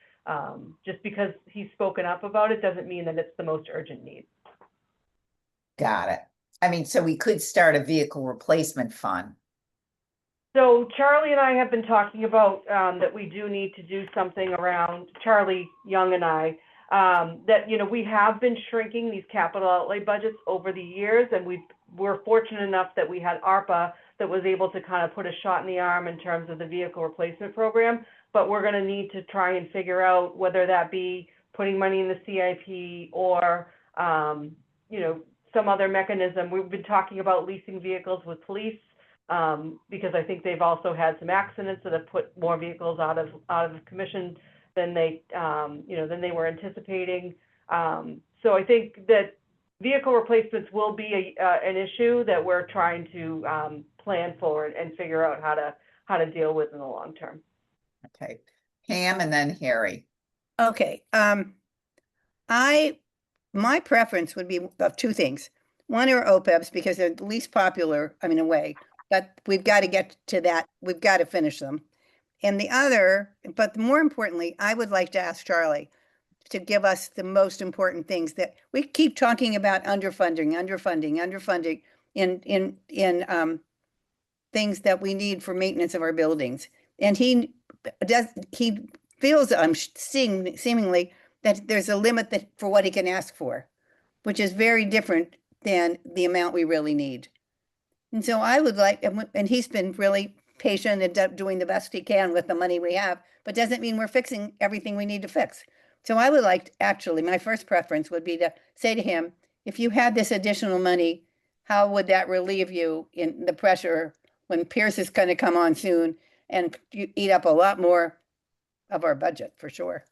Just because he's spoken up about it doesn't mean that it's the most urgent need. Got it. I mean, so we could start a vehicle replacement fund. So Charlie and I have been talking about that we do need to do something around, Charlie Young and I, that, you know, we have been shrinking these capital outlay budgets over the years, and we're fortunate enough that we had ARPA that was able to kind of put a shot in the arm in terms of the vehicle replacement program, but we're going to need to try and figure out whether that be putting money in the CIP or, you know, some other mechanism. We've been talking about leasing vehicles with police, because I think they've also had some accidents that have put more vehicles out of commission than they, you know, than they were anticipating. So I think that vehicle replacements will be an issue that we're trying to plan for and figure out how to deal with in the long term. Okay, Pam and then Harry. Okay, my preference would be of two things. One are OPEBs because they're the least popular, I mean, in a way, but we've got to get to that. We've got to finish them. And the other, but more importantly, I would like to ask Charlie to give us the most important things that we keep talking about underfunding in things that we need for maintenance of our buildings. And he feels, I'm seeing seemingly that there's a limit for what he can ask for, which is very different than the amount we really need. And so I would like, and he's been really patient and doing the best he can with the money we have, but doesn't mean we're fixing everything we need to fix. So I would like, actually, my first preference would be to say to him, if you had this additional money, how would that relieve you in the pressure when Pierce is going to come on soon and you eat up a lot more of our budget for sure.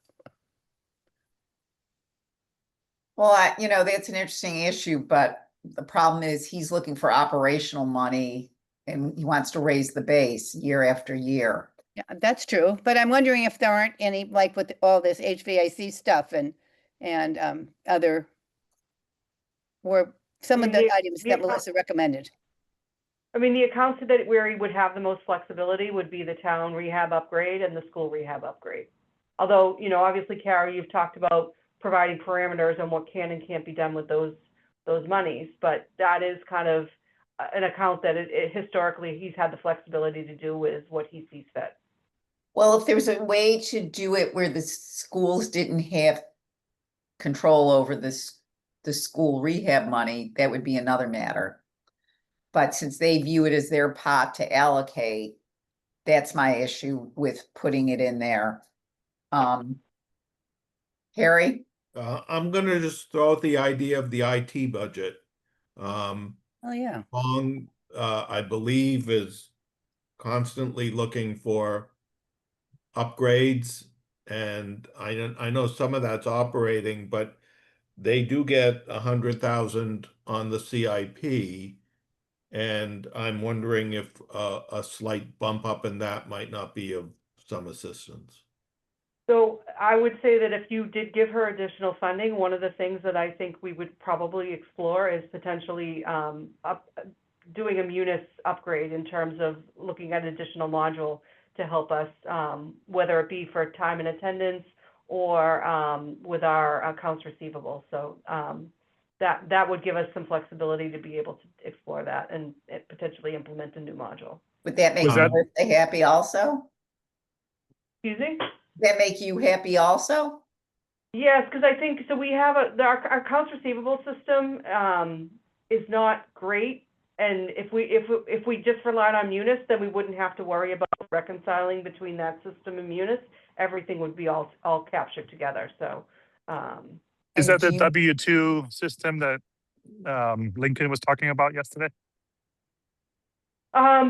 Well, you know, that's an interesting issue, but the problem is he's looking for operational money and he wants to raise the base year after year. Yeah, that's true. But I'm wondering if there aren't any, like with all this HVAC stuff and other, or some of the items that Melissa recommended. I mean, the accounts where he would have the most flexibility would be the town rehab upgrade and the school rehab upgrade. Although, you know, obviously, Carrie, you've talked about providing parameters on what can and can't be done with those monies, but that is kind of an account that historically he's had the flexibility to do with what he sees fit. Well, if there's a way to do it where the schools didn't have control over the school rehab money, that would be another matter. But since they view it as their pot to allocate, That's my issue with putting it in there. Harry? I'm gonna just throw out the idea of the IT budget. Um, Oh, yeah. Long, I believe, is constantly looking for upgrades, and I know some of that's operating, but they do get 100,000 on the CIP, and I'm wondering if a slight bump up in that might not be of some assistance. So I would say that if you did give her additional funding, one of the things that I think we would probably explore is potentially doing a Munis upgrade in terms of looking at additional module to help us, whether it be for time and attendance or with our accounts receivable. So that would give us some flexibility to be able to explore that and potentially implement a new module. Would that make Was that- Melissa happy also? Excuse me? Would that make you happy also? Yes, because I think, so we have our accounts receivable system is not great. And if we just relied on Munis, then we wouldn't have to worry about reconciling between that system and Munis. Everything would be all captured together, so. Is And that the do you- W-2 system that Lincoln was talking about yesterday?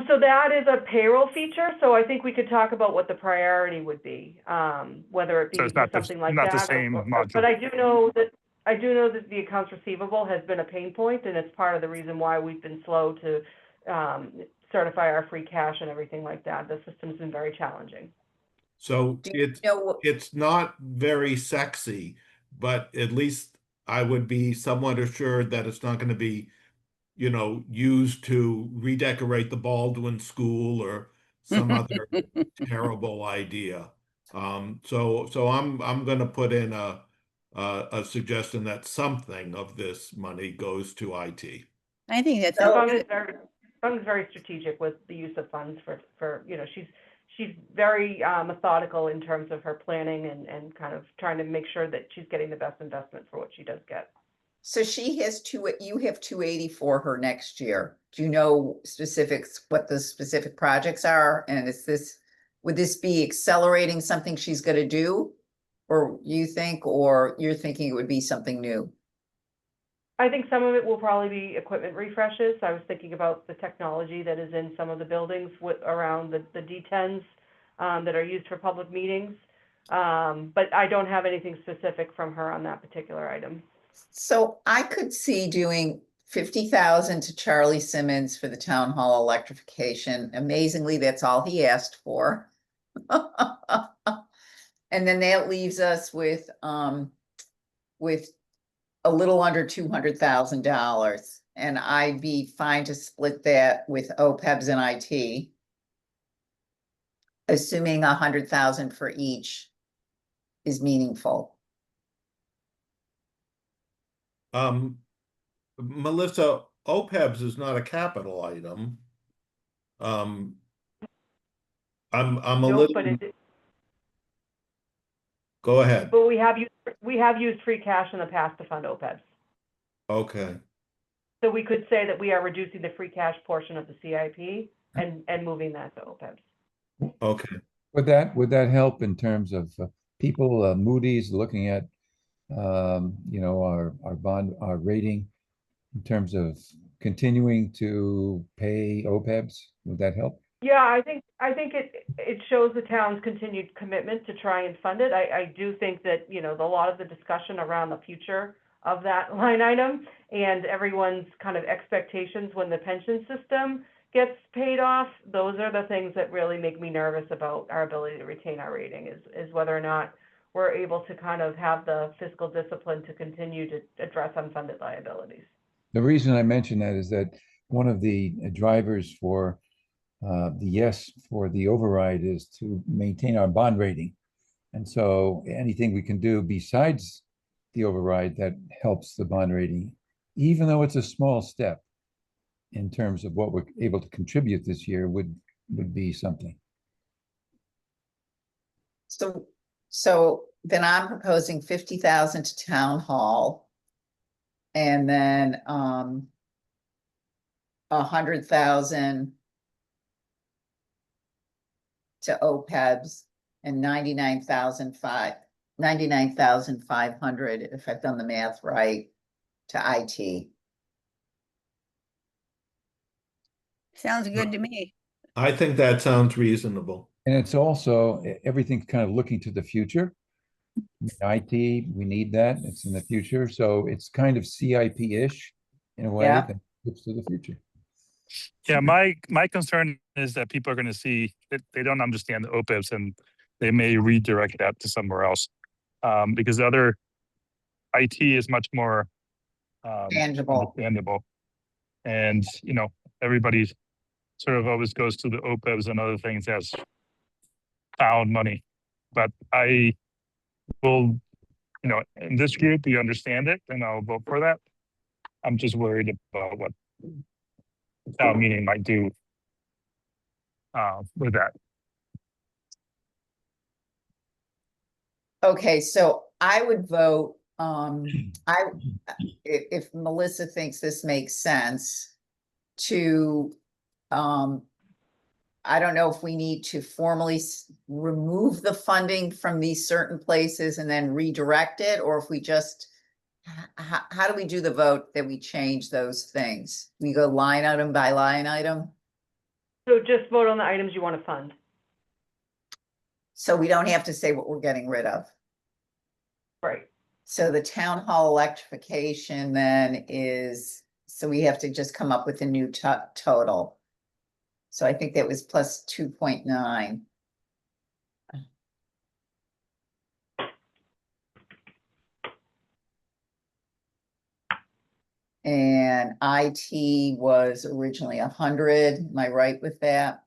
So that is a payroll feature, so I think we could talk about what the priority would be, whether it be So it's for not the- something like not the that. same module. But I do know that the accounts receivable has been a pain point, and it's part of the reason why we've been slow to certify our free cash and everything like that. The system's been very challenging. So Do you know, it's not very sexy, but at least I would be somewhat assured that it's not going to be, used to redecorate the Baldwin School or some other terrible idea. So I'm going to put in a suggestion that something of this money goes to IT. I think that's, So- Fung is very strategic with the use of funds for she's very methodical in terms of her planning and kind of trying to make sure that she's getting the best investment for what she does get. so she has you have 280 for her next year. Do you know specifics, what the specific projects are? And would this be accelerating something she's gonna do? Or you're thinking it would be something new? I think some of it will probably be equipment refreshes. I was thinking about the technology that is in some of the buildings around the D10s that are used for public meetings. But I don't have anything specific from her on that particular item. So I could see doing 50,000 to Charlie Simmons for the town hall electrification. Amazingly, that's all he asked for. And then that leaves us with a little under $200,000. And I'd be fine to split that with OPEBs and IT. Assuming 100,000 for each is meaningful. Melissa, OPEBs is not a capital item. I'm a Nope, little. but Go ahead. but we have used free cash in the past to fund OPEBs. Okay. So we could say that we are reducing the free cash portion of the CIP and moving that to OPEBs. Okay. Would that help in terms of people, Moody's looking at, our bond, our rating in terms of continuing to pay OPEBs? Would that help? Yeah, I think it shows the town's continued commitment to try and fund it. I do think that, a lot of the discussion around the future of that line item and everyone's kind of expectations when the pension system gets paid off, those are the things that really make me nervous about our ability to retain our rating is whether or not we're able to kind of have the fiscal discipline to continue to address unfunded liabilities. The reason I mention that is that one of the drivers for the yes for the override is to maintain our bond rating. And so anything we can do besides the override that helps the bond rating, even though it's a small step in terms of what we're able to contribute this year would be something. So then I'm proposing 50,000 to town hall. And then 100,000 to OPEBs and 99,500, if I've done the math right, to IT. Sounds good to me. I think that sounds reasonable. And it's also, everything's kind of looking to the future. IT, we need that. It's in the future. So it's kind of CIP-ish in a way Yeah. that looks to the future. Yeah, my concern is that people are going to see that they don't understand the OPEBs and they may redirect that to somewhere else. Because the other IT is much more Tangible. understandable. And, you know, everybody sort of always goes to the OPEBs and other things as found money. But I will, you know, in this group, you understand it and I'll vote for that. I'm just worried about what the town meeting might do with that. Okay, so I would vote, if Melissa thinks this makes sense to, I don't know if we need to formally remove the funding from these certain places and then redirect it, or if we just, how do we do the vote that we change those things? We go line item by line item? So just vote on the items you want to fund. So we don't have to say what we're getting rid of. Right. So the town hall electrification then is, so we have to just come up with a new total. So I think that was plus 2.9. And IT was originally 100. Am I right with that?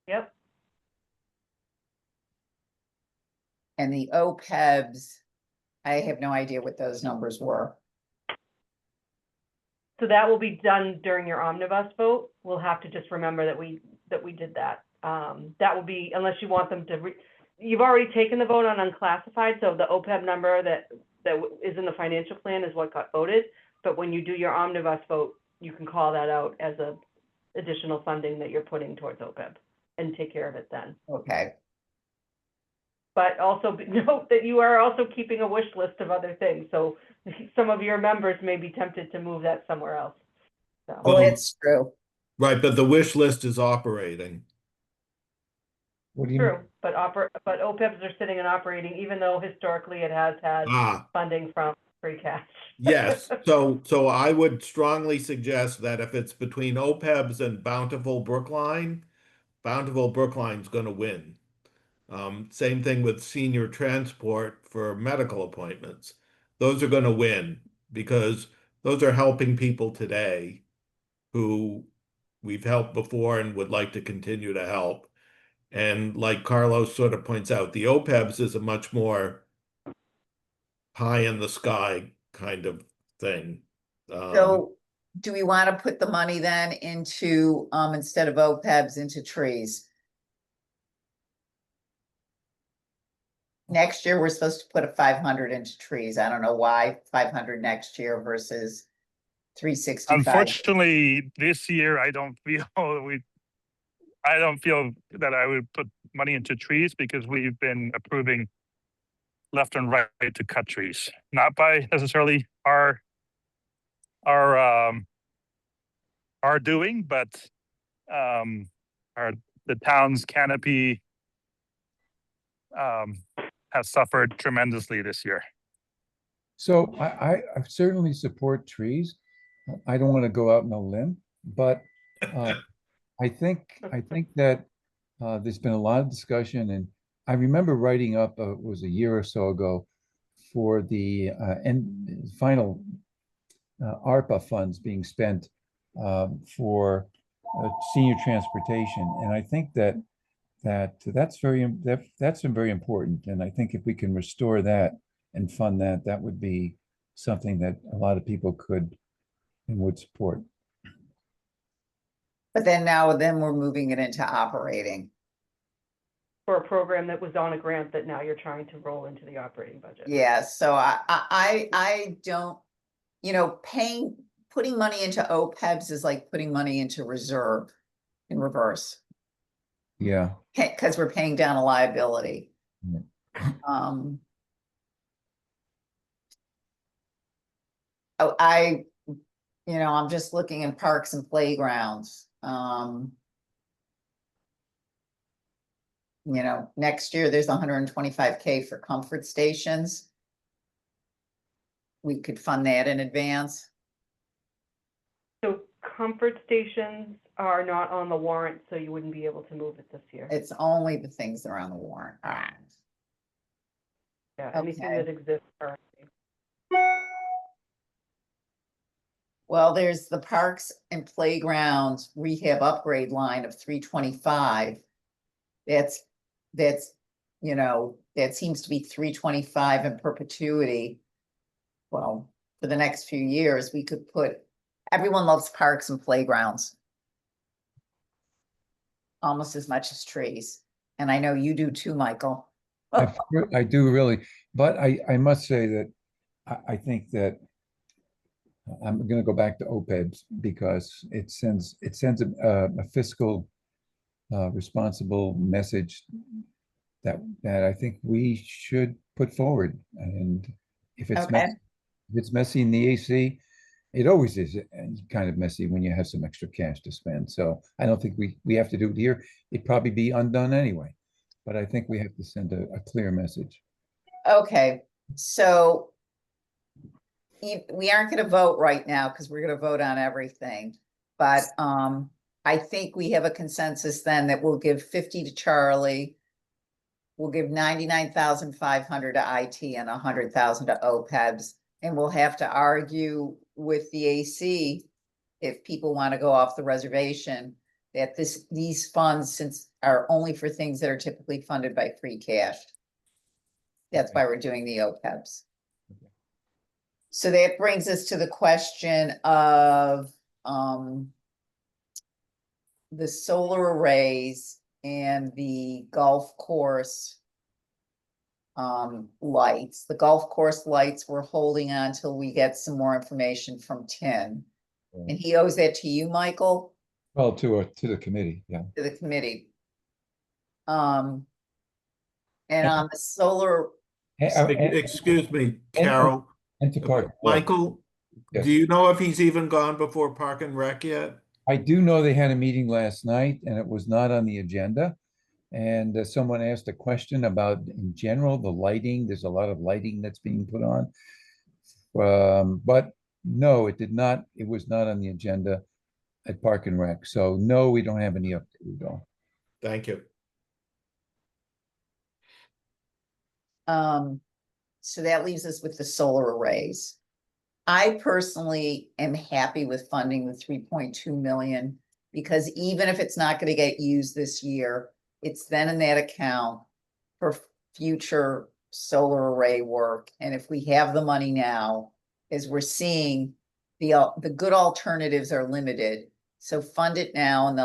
Yep. And the OPEBs, I have no idea what those numbers were. So that will be done during your omnibus vote. We'll have to just remember that we did that. That will be, unless you want them to, you've already taken the vote on unclassified, so the OPEB number that is in the financial plan is what got voted. But when you do your omnibus vote, you can call that out as a additional funding that you're putting towards OPEB and take care of it then. Okay. But also note that you are also keeping a wish list of other things. So some of your members may be tempted to move that somewhere else. So. Oh, it's true. Right, but the wish list is operating. What do you True, but OPEBs are sitting and operating, even though historically it has had funding from free cash. Yes, so I would strongly suggest that if it's between OPEBs and Bountiful Brookline, Bountiful Brookline's going to win. Same thing with senior transport for medical appointments. Those are going to win because those are helping people today who we've helped before and would like to continue to help. And like Carlos sort of points out, the OPEBs is a much more pie in the sky kind of thing. So do we want to put the money then into, instead of OPEBs, into trees? Next year, we're supposed to put a 500 into trees. I don't know why 500 next year versus 365. Unfortunately, this year I don't feel that I would put money into trees because we've been approving left and right to cut trees, not by necessarily our doing, but the town's canopy has suffered tremendously this year. So I certainly support trees. I don't want to go out on a limb, but I think that there's been a lot of discussion, and I remember writing up it was a year or so ago for the final ARPA funds being spent for senior transportation, and I think that's very important. And I think if we can restore that and fund that, that would be something that a lot of people could and would support. But then we're moving it into operating. For a program that was on a grant that now you're trying to roll into the operating budget. Yeah, so I don't, putting money into OPEBs is like putting money into reserve in reverse. Yeah. because we're paying down a liability. Yeah. Oh, I'm just looking in parks and playgrounds. Next year, there's 125K for comfort stations. We could fund that in advance. So comfort stations are not on the warrant, so you wouldn't be able to move it this year. It's only the things that are on the warrant. All right. Yeah, anything okay. that exists currently. Well, there's the parks and playgrounds rehab upgrade line of 325. That seems to be 325 in perpetuity. Well, for the next few years, we could everyone loves parks and playgrounds almost as much as trees. And I know you do too, Michael. I do really, but I must say that I think that I'm going to go back to OPEBs because it sends a fiscal responsible message that I think we should put forward. And if it's Okay. messy in the AC, it always is kind of messy when you have some extra cash to spend. So I don't think we have to do it here. It'd probably be undone anyway. But I think we have to send a clear message. Okay, so we aren't going to vote right now because we're going to vote on everything. But I think we have a consensus then that we'll give 50 to Charlie. We'll give 99,500 to IT and 100,000 to OPEBs. And we'll have to argue with the AC if people want to go off the reservation that these funds since are only for things that are typically funded by free cash. That's why we're doing the OPEBs. So that brings us to the question of the solar arrays and the golf course lights. The golf course lights we're holding on till we get some more information from Tim. Yeah. And he owes that to you, Michael? Well, to the committee, yeah. To the committee. And on the solar, Excuse me, Carol. And to Park. Michael, Yes. do you know if he's even gone before Park and Rec yet? I do know they had a meeting last night and it was not on the agenda. And someone asked a question about, in general, the lighting. There's a lot of lighting that's being put on. But no, it did not. It was not on the agenda at Park and Rec. So no, we don't have any update at all. Thank you. so that leaves us with the solar arrays. I personally am happy with funding the 3.2 million because even if it's not going to get used this year, it's then in that account for future solar array work. And if we have the money now, as we're seeing, the good alternatives are limited. So fund it now and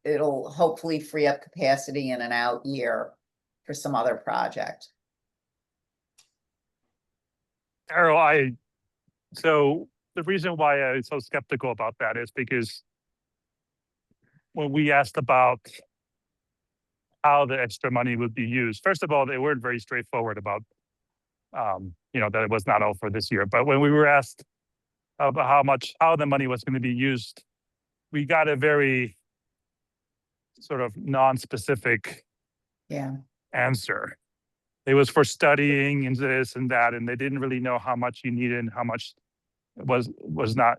it'll hopefully free up capacity in an out year for some other project. Carol, so the reason why I'm so skeptical about that is because when we asked about how the extra money would be used, first of all, they weren't very straightforward about, that it was not all for this year. But when we were asked about how the money was going to be used, we got a very sort of non-specific answer. It was for studying and this and that, and they didn't really know how much you needed and how much was not,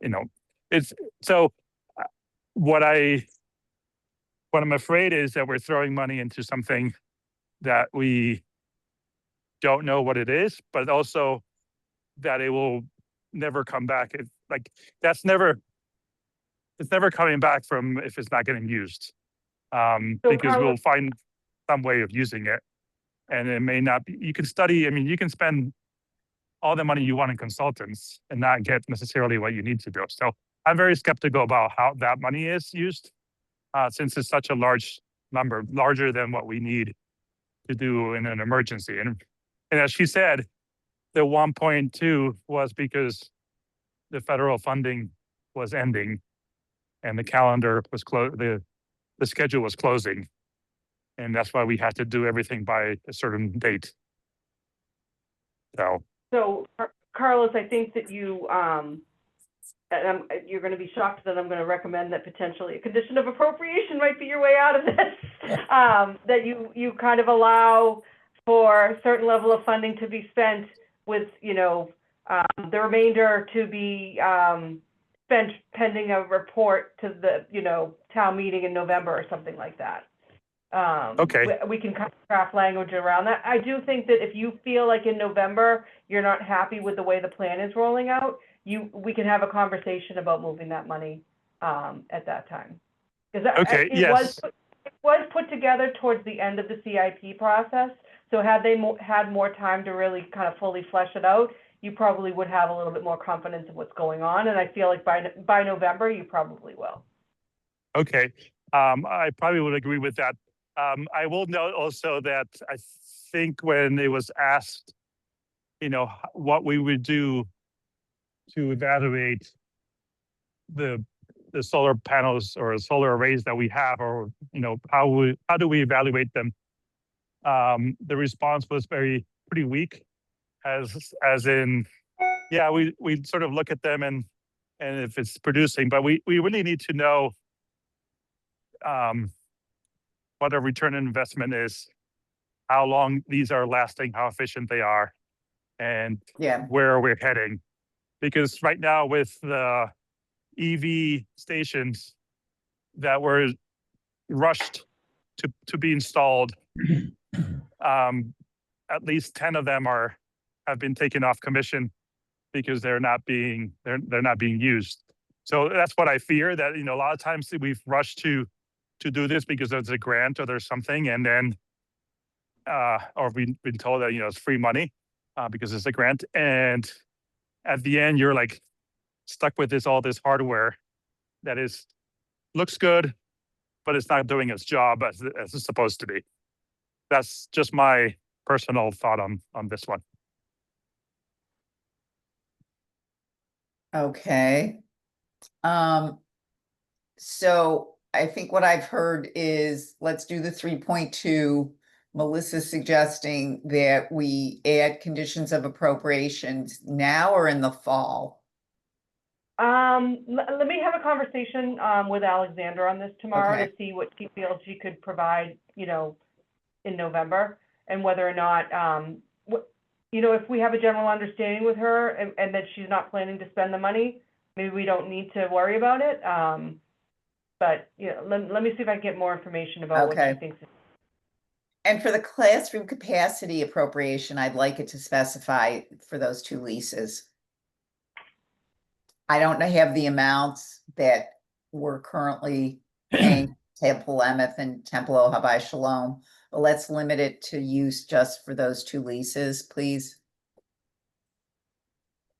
it's so what I'm afraid is that we're throwing money into something that we don't know what it is, but also that it will never come back. It's never coming back from if it's not getting used, because we'll find some way of using it. And it may not be, you can spend all the money you want in consultants and not get necessarily what you need to do. So I'm very skeptical about how that money is used, since it's such a large number, larger than what we need to do in an emergency. And as she said, the 1.2 was because the federal funding was ending. and the calendar was the schedule was closing. And that's why we had to do everything by a certain date. So Carlos, I think that you, you're going to be shocked that I'm going to recommend that potentially a condition of appropriation might be your way out of this. That you kind of allow for a certain level of funding to be spent with, the remainder to be spent pending a report to the, town meeting in November or something like that. Okay. We can kind of craft language around that. I do think that if you feel like in November, you're not happy with the way the plan is rolling out, we can have a conversation about moving that money at that time. Okay, yes. It was put together towards the end of the CIP process. So had they had more time to really kind of fully flesh it out, you probably would have a little bit more confidence in what's going on. And I feel like by November, you probably will. Okay. I probably would agree with that. I will note also that I think when it was asked, what we would do to evaluate the solar panels or solar arrays that we have, or how do we evaluate them? The response was pretty weak, as in, yeah, we sort of look at them and if it's producing, but we really need to know what a return on investment is, how long these are lasting, how efficient they are, and where we're heading. Because right now with the EV stations that were rushed to be installed, at least 10 of them have been taken off commission because they're not being used. So that's what I fear, that a lot of times we've rushed to do this because there's a grant or there's something, and then or we've been told that it's free money because it's a grant, and at the end you're like stuck with all this hardware that looks good, but it's not doing its job as it's supposed to be. That's just my personal thought on this one. Okay. So I think what I've heard is let's do the 3.2. Melissa's suggesting that we add conditions of appropriations now or in the fall. Let me have a conversation with Alexandra on this tomorrow to see what she feels she could provide, in November, and whether or not, if we have a general understanding with her and that she's not planning to spend the money, maybe we don't need to worry about it. But let me see if I can get more information about what she thinks. And for the classroom capacity appropriation, I'd like it to specify for those two leases. I don't have the amounts that we're currently paying Temple Emeth and Temple Ohabai Shalom, but let's limit it to use just for those two leases, please.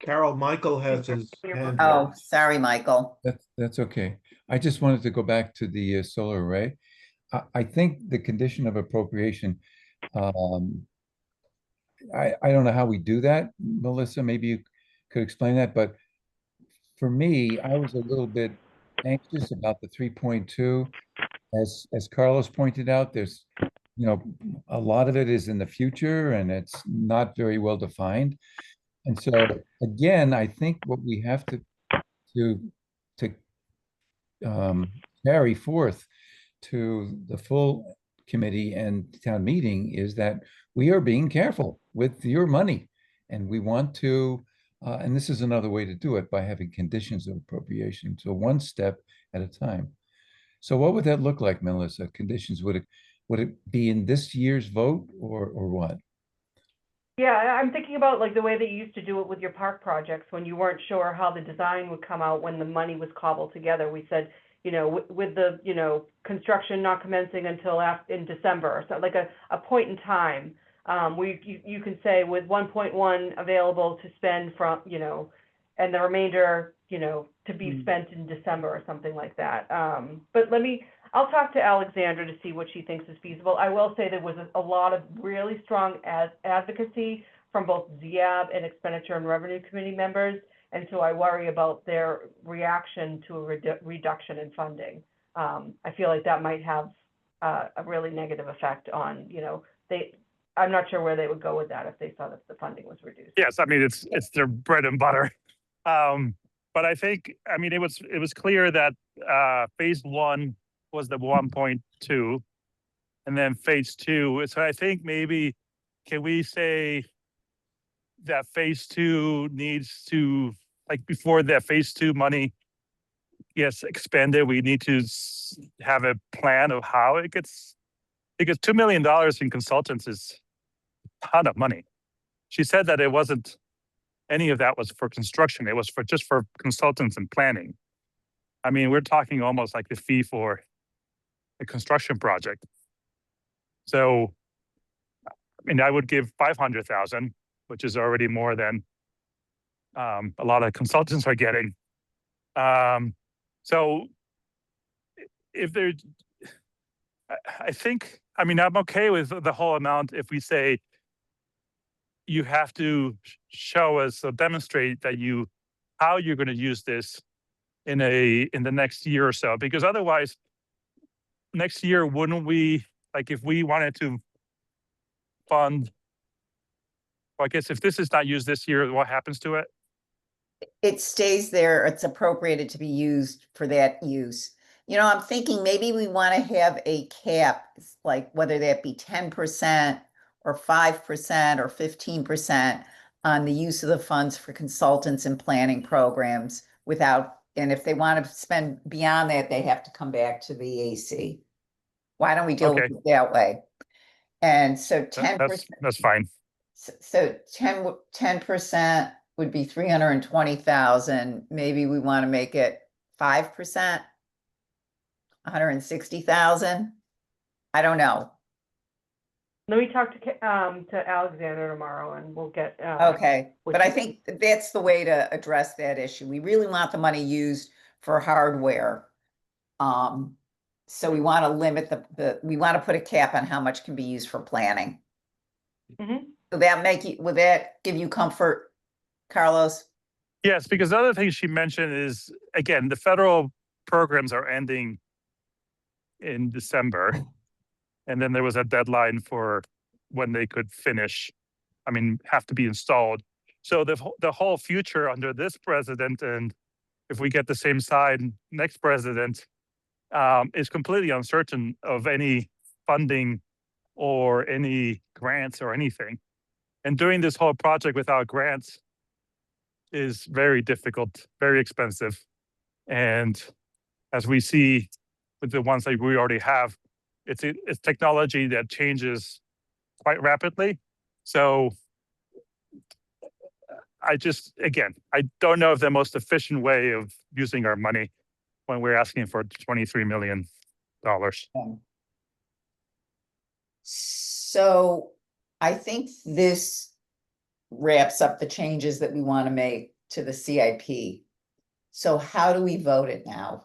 Carol, Michael has his hand Oh, raised. sorry, Michael. That's okay. I just wanted to go back to the solar array. I think the condition of appropriation, I don't know how we do that, Melissa, maybe you could explain that, but for me, I was a little bit anxious about the 3.2. As Carlos pointed out, there's, a lot of it is in the future and it's not very well defined. And so again, I think what we have to carry forth to the full committee and town meeting is that we are being careful with your money, and we want to, and this is another way to do it, by having conditions of appropriation. So one step at a time. So what would that look like, Melissa? Conditions, would it be in this year's vote or what? Yeah, I'm thinking about like the way that you used to do it with your park projects when you weren't sure how the design would come out when the money was cobbled together. We said, with the, construction not commencing until in December, or so, like a point in time, where you can say with 1.1 available to spend from, and the remainder, to be spent in December or something like that. But I'll talk to Alexandra to see what she thinks is feasible. I will say there was a lot of really strong advocacy from both ZIAB and Expenditure and Revenue Committee members, And so I worry about their reaction to a reduction in funding. I feel like that might have a really negative effect on, I'm not sure where they would go with that if they saw that the funding was reduced. Yes, I mean, it's their bread and butter. But I think, I mean, it was clear that phase one was the 1.2, and then phase two. So I think maybe, can we say that phase two needs to, like, before that phase two money gets expended, we need to have a plan of how it gets, because $2 million in consultants is a ton of money. She said that it wasn't, any of that was for construction. It was just for consultants and planning. I mean, we're talking almost like the fee for a construction project. So, I mean, I would give 500,000, which is already more than a lot of consultants are getting. So if there, I think, I mean, I'm okay with the whole amount if we say you have to show us or demonstrate that how you're going to use this in the next year or so, because otherwise next year, wouldn't we, like, if we wanted to fund, well, I guess if this is not used this year, what happens to it? It stays there. It's appropriated to be used for that use. I'm thinking maybe we want to have a cap, like whether that be 10% or 5% or 15% on the use of the funds for consultants and planning programs and if they want to spend beyond that, they have to come back to the AC. Why don't we deal with it that way? And so 10%. That's fine. So 10% would be 320,000. Maybe we want to make it 5%, 160,000. I don't know. Let me talk to Alexander tomorrow, and we'll get. Okay, but I think that's the way to address that issue. We really want the money used for hardware. So we want to limit we want to put a cap on how much can be used for planning. Mm-hmm. Would that give you comfort, Carlos? Yes, because the other thing she mentioned is, again, the federal programs are ending in December. And then there was a deadline for when they could finish, have to be installed. So the whole future under this president, and if we get the same side next president, is completely uncertain of any funding or any grants or anything. And doing this whole project without grants is very difficult, very expensive. And as we see with the ones that we already have, it's technology that changes quite rapidly. So I don't know if the most efficient way of using our money when we're asking for $23 million. So I think this wraps up the changes that we want to make to the CIP. So how do we vote it now?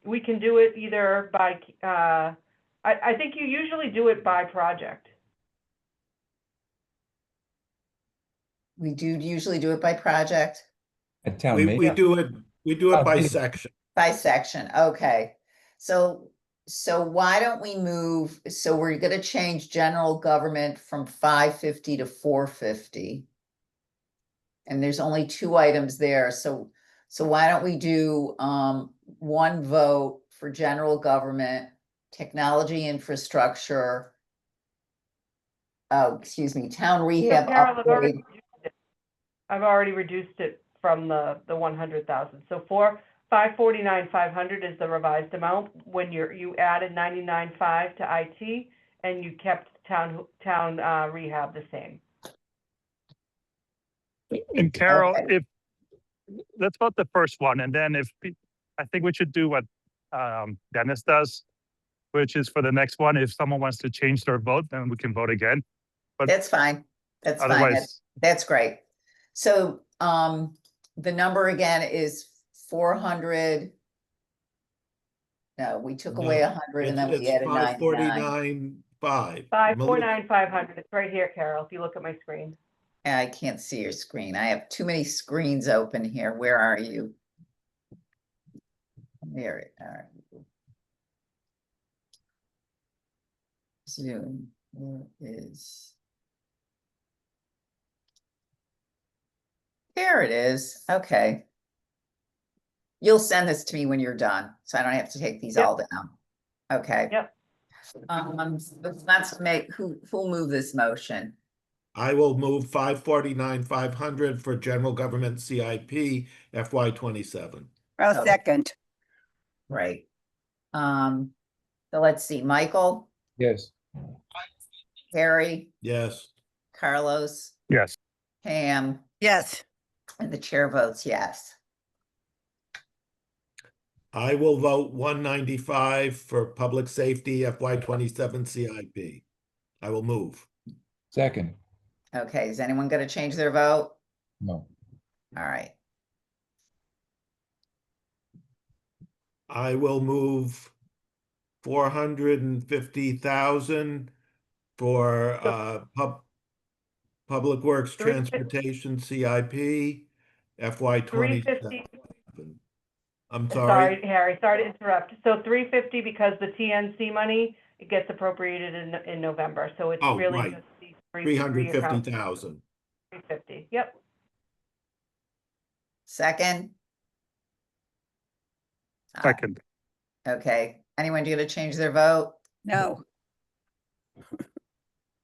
We can do it either by, I think you usually do it by project. We do usually do it by project? At town We meeting. do it by section. By section, okay. So why don't we move, so we're gonna change general government from 550 to 450. And there's only 2 items there, so why don't we do one vote for general government, technology infrastructure, town rehab Carol, upgrade. I've already reduced it from the 100,000. So for 549,500 is the revised amount when you added 99.5 to IT and you kept town rehab the same. And Carol, Okay. let's vote the first one, and then I think we should do what Dennis does, which is for the next one, if someone wants to change their vote, then we can vote again. But That's fine. That's fine. otherwise, That's great. So, the number again is 400. No, we took away 100 and then we It's added 99. 549, 5. 549,500. It's right here, Carol, if you look at my screen. I can't see your screen. I have too many screens open here. Where are you? There, all right. Zoom, where is? There it is. Okay. You'll send this to me when you're done, so I don't have to take these Yep. all down. Okay. Yep. Let's make, who'll move this motion? I will move 549,500 for general government CIP FY27. I'll Oh. second. Right. So let's see, Michael, Yes. Harry, Yes. Carlos, Yes. Pam, Yes, and the chair votes yes. I will vote 195 for public safety FY27 CIP. I will move. Second. Okay, is anyone gonna change their vote? No. All right, I will move 450,000 for Public Works Three- Transportation CIP FY27. 350. I'm Sorry, sorry. Harry, sorry to interrupt. So 350 because the TNC money, it gets appropriated in November, so it's Oh, really right. just these three accounts. 350,000. 350, yep. second. Second. Okay, anyone gonna change their vote? no,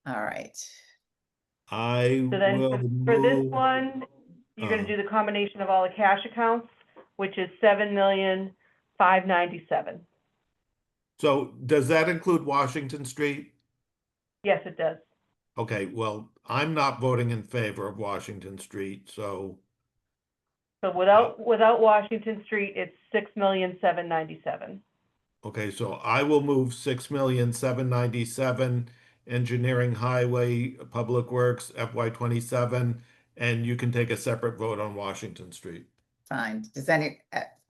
All right, I So then will for this move. one, you're gonna Uh-huh. do the combination of all the cash accounts, which is 7,597,000. So does that include Washington Street? Yes, it does. Okay, well, I'm not voting in favor of Washington Street, so So without Washington Street, it's 6,797,000. okay, so I will move 6,797,000 engineering, highway, public works, FY27, and you can take a separate vote on Washington Street. fine. Does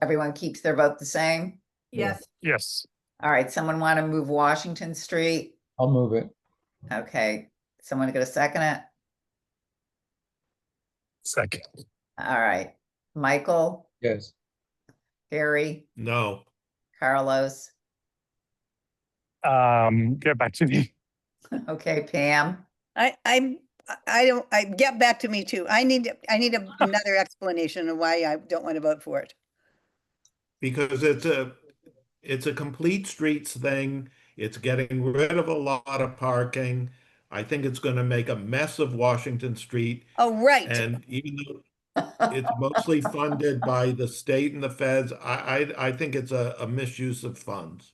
everyone keeps their vote the same? yes, Yes. All right, someone wanna move Washington Street? I'll move it. Okay, someone gonna second it? Second. All right, Michael, Yes. Harry, No, Carlos, Get back to me. okay, Pam, I get back to me too. I need another explanation of why I don't want to vote for it. because it's a complete streets thing. It's getting rid of a lot of parking. I think it's going to make a mess of Washington Street. Oh, right. And even though it's mostly funded by the state and the feds, I think it's a misuse of funds.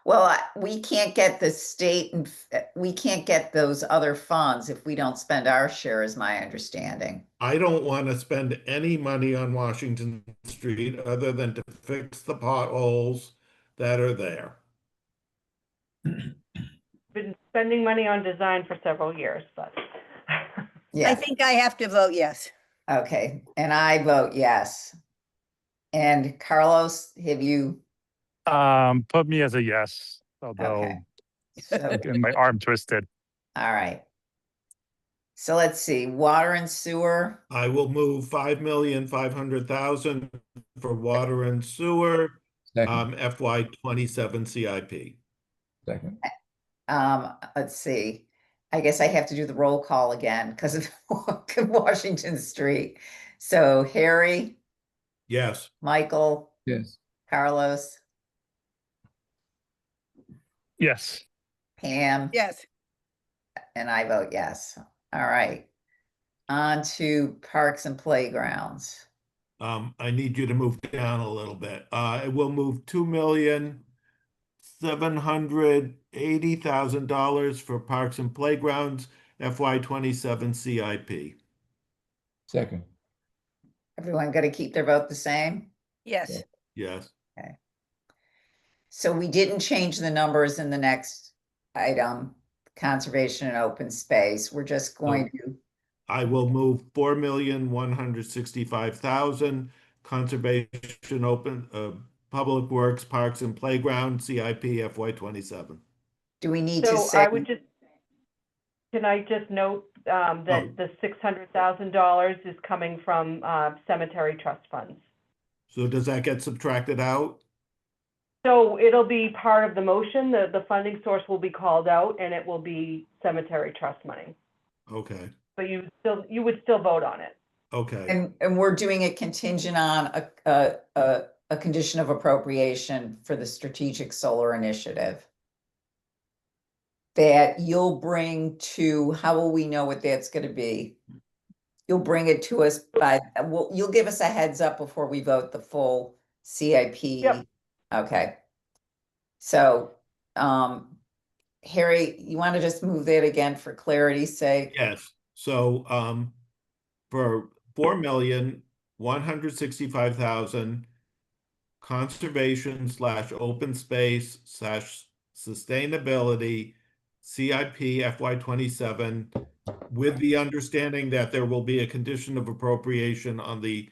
well, we can't get the state and we can't get those other funds if we don't spend our share, is my understanding. I don't want to spend any money on Washington Street other than to fix the potholes that are there. Been spending money on design for several years, but. I Yeah, think I have to vote yes. okay, and I vote yes. And Carlos, have you, Put me as a yes, although okay. So, getting my arm twisted. all right. So let's see, water and sewer, I will move 5,500,000 for water and sewer, Second. FY27 CIP. Second. let's see. I guess I have to do the roll call again because of Washington Street. So Harry, Yes, Michael, Yes. Carlos, Yes. Pam, Yes, and I vote yes. All right. On to parks and playgrounds. I need you to move down a little bit. I will move $2,780,000 for parks and playgrounds, FY27 CIP. Second. Everyone gonna keep their vote the same? yes, Yes, So we didn't change the numbers in the next item, conservation and open space. We're just going to, I will move 4,165,000 conservation, open, public works, parks and playground, CIP FY27. Do we need to So say? I would just, can I just note Oh. that the $600,000 is coming from cemetery trust funds? So does that get subtracted out? So it'll be part of the motion, the funding source will be called out and it will be cemetery trust money. Okay, But you would still vote on it. okay. And we're doing it contingent on a condition of appropriation for the strategic solar initiative. That you'll bring to, how will we know what that's gonna be? You'll bring it to us by, well, you'll give us a heads up before we vote the full CIP. Yep. Okay. So, Harry, you want to just move that again for clarity's sake? Yes, so, for 4,165,000 conservation slash open space slash sustainability CIP FY 27, with the understanding that there will be a condition of appropriation on the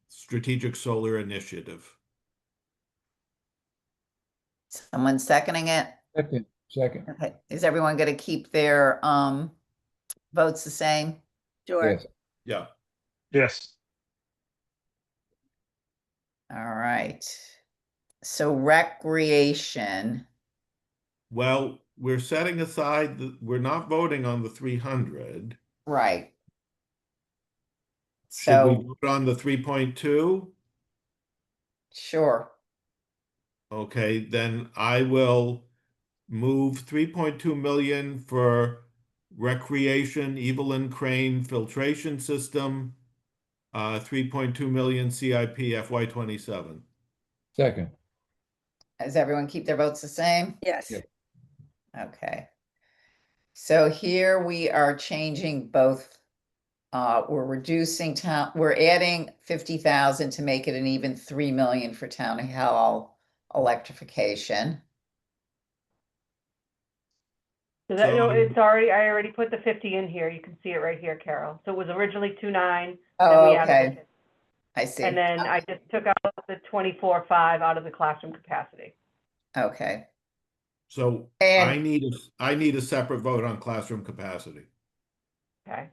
strategic solar initiative. Someone seconding it? Second, Okay, is everyone gonna keep their votes the same? Sure. yes. Yeah, Yes. All right. So recreation, well, we're setting aside, we're not voting on the 300. right. Should we So, vote on the 3.2? sure, Okay, then I will move 3.2 million for recreation, Evelyn Crane filtration system. 3.2 million CIP FY 27. Second, does everyone keep their votes the same? Yes. Yeah. Okay. So here we are changing both. We're reducing town, we're adding 50,000 to make it an even 3 million for town hall electrification. So that, So- it's already, I already put the 50 in here. You can see it right here, Carol. So it was originally 2.9. Then Oh, we added the okay, 50. I see. And then I just took out the 24.5 out of the classroom capacity. Okay, So And- I need a separate vote on classroom capacity. Okay.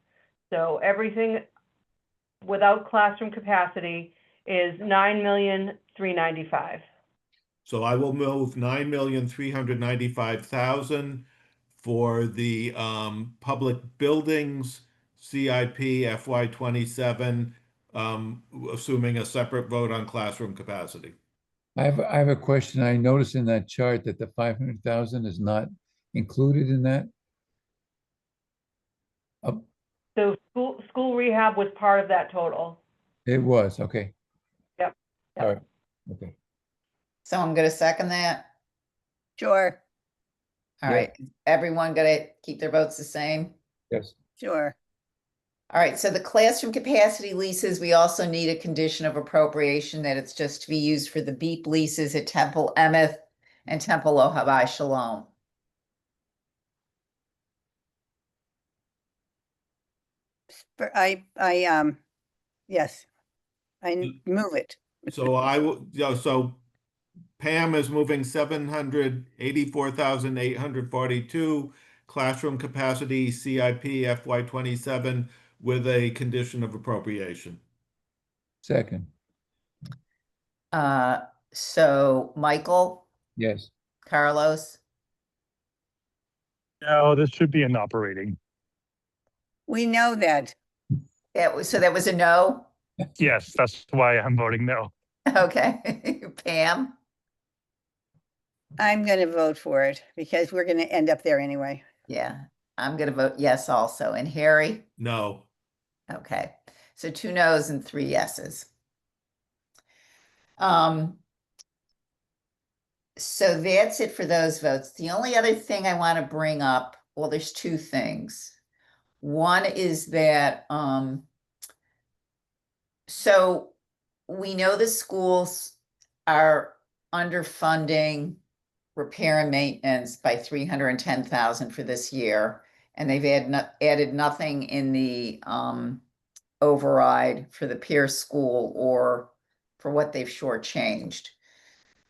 So everything without classroom capacity is 9,395,000. So I will move 9,395,000 for the public buildings CIP FY 27, assuming a separate vote on classroom capacity. I have a question. I noticed in that chart that the 500,000 is not included in that. Oh, So school rehab was part of that total. it was, okay. Yep. All right, okay. so I'm gonna second that. Sure. All Yeah. right, everyone gonna keep their votes the same? Yes, Sure. All right, so the classroom capacity leases, we also need a condition of appropriation that it's just to be used for the BEEP leases at Temple Emeth and Temple Ohabai Shalom. Yes. I move it. So I will, so Pam is moving 784,842 classroom capacity CIP FY 27 with a condition of appropriation. second, So Michael, yes. Carlos, No, this should be an operating. We know that. so that was a no? Yes, that's why I'm voting no. Okay, Pam, I'm gonna vote for it because we're gonna end up there anyway. yeah, I'm gonna vote yes also, and Harry? No. Okay, so 2 noes and 3 yeses. So that's it for those votes. The only other thing I want to bring up, well, there's 2 things. One is that, so we know the schools are underfunding repair and maintenance by 310,000 for this year. And they've added nothing in the override for the Pierce School or for what they've shortchanged.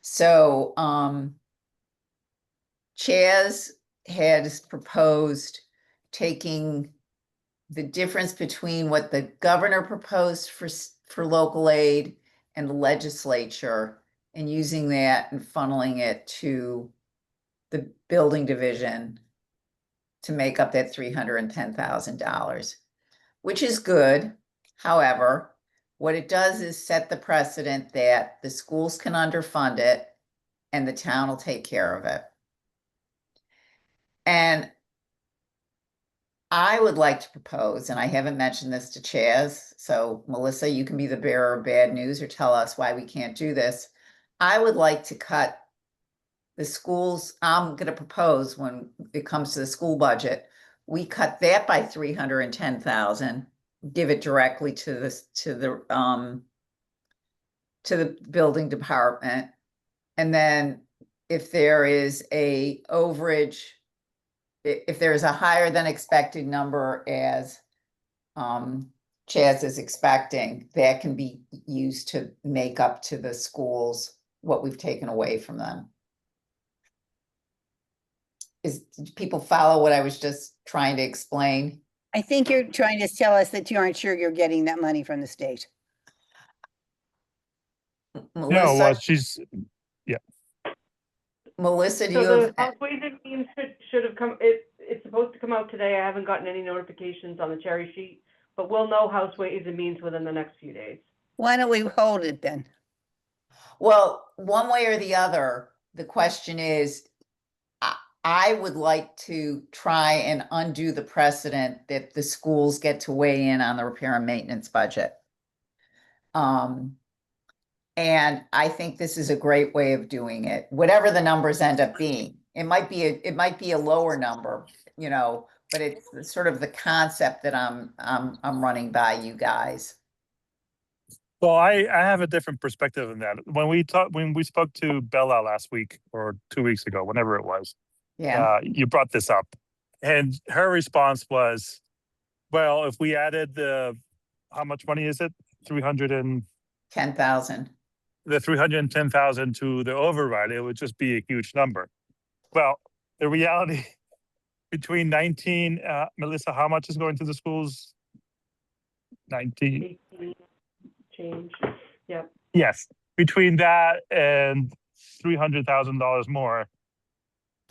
So Chaz had proposed taking the difference between what the governor proposed for local aid and the legislature, and using that and funneling it to the building division to make up that $310,000, which is good. However, what it does is set the precedent that the schools can underfund it and the town will take care of it. And I would like to propose, and I haven't mentioned this to Chaz, so Melissa, you can be the bearer of bad news or tell us why we can't do this. I would like to cut the schools. I'm going to propose, when it comes to the school budget, we cut that by 310,000, give it directly to the building department. And then if there is a overage, if there's a higher than expected number, as Chaz is expecting, that can be used to make up to the schools what we've taken away from them. Did people follow what I was just trying to explain? I think you're trying to tell us that you aren't sure you're getting that money from the state. No, Melissa, well, she's, Melissa, do So you the have, House Ways and Means should have come, it's supposed to come out today. I haven't gotten any notifications on the cherry sheet, but we'll know House Ways and Means within the next few days. Why don't we hold it then? well, one way or the other, the question is, I would like to try and undo the precedent that the schools get to weigh in on the repair and maintenance budget. And I think this is a great way of doing it, whatever the numbers end up being. It might be a lower number, but it's sort of the concept that I'm running by you guys. well, I have a different perspective than that. When we spoke to Bella last week or 2 weeks ago, whenever it was, Yeah, you brought this up, and her response was, well, if we added how much money is it? 10,000. The 310,000 to the override, it would just be a huge number. Well, the reality between 19, Melissa, how much is going to the schools? 19. 18 change, yep. Yes, between that and $300,000 more,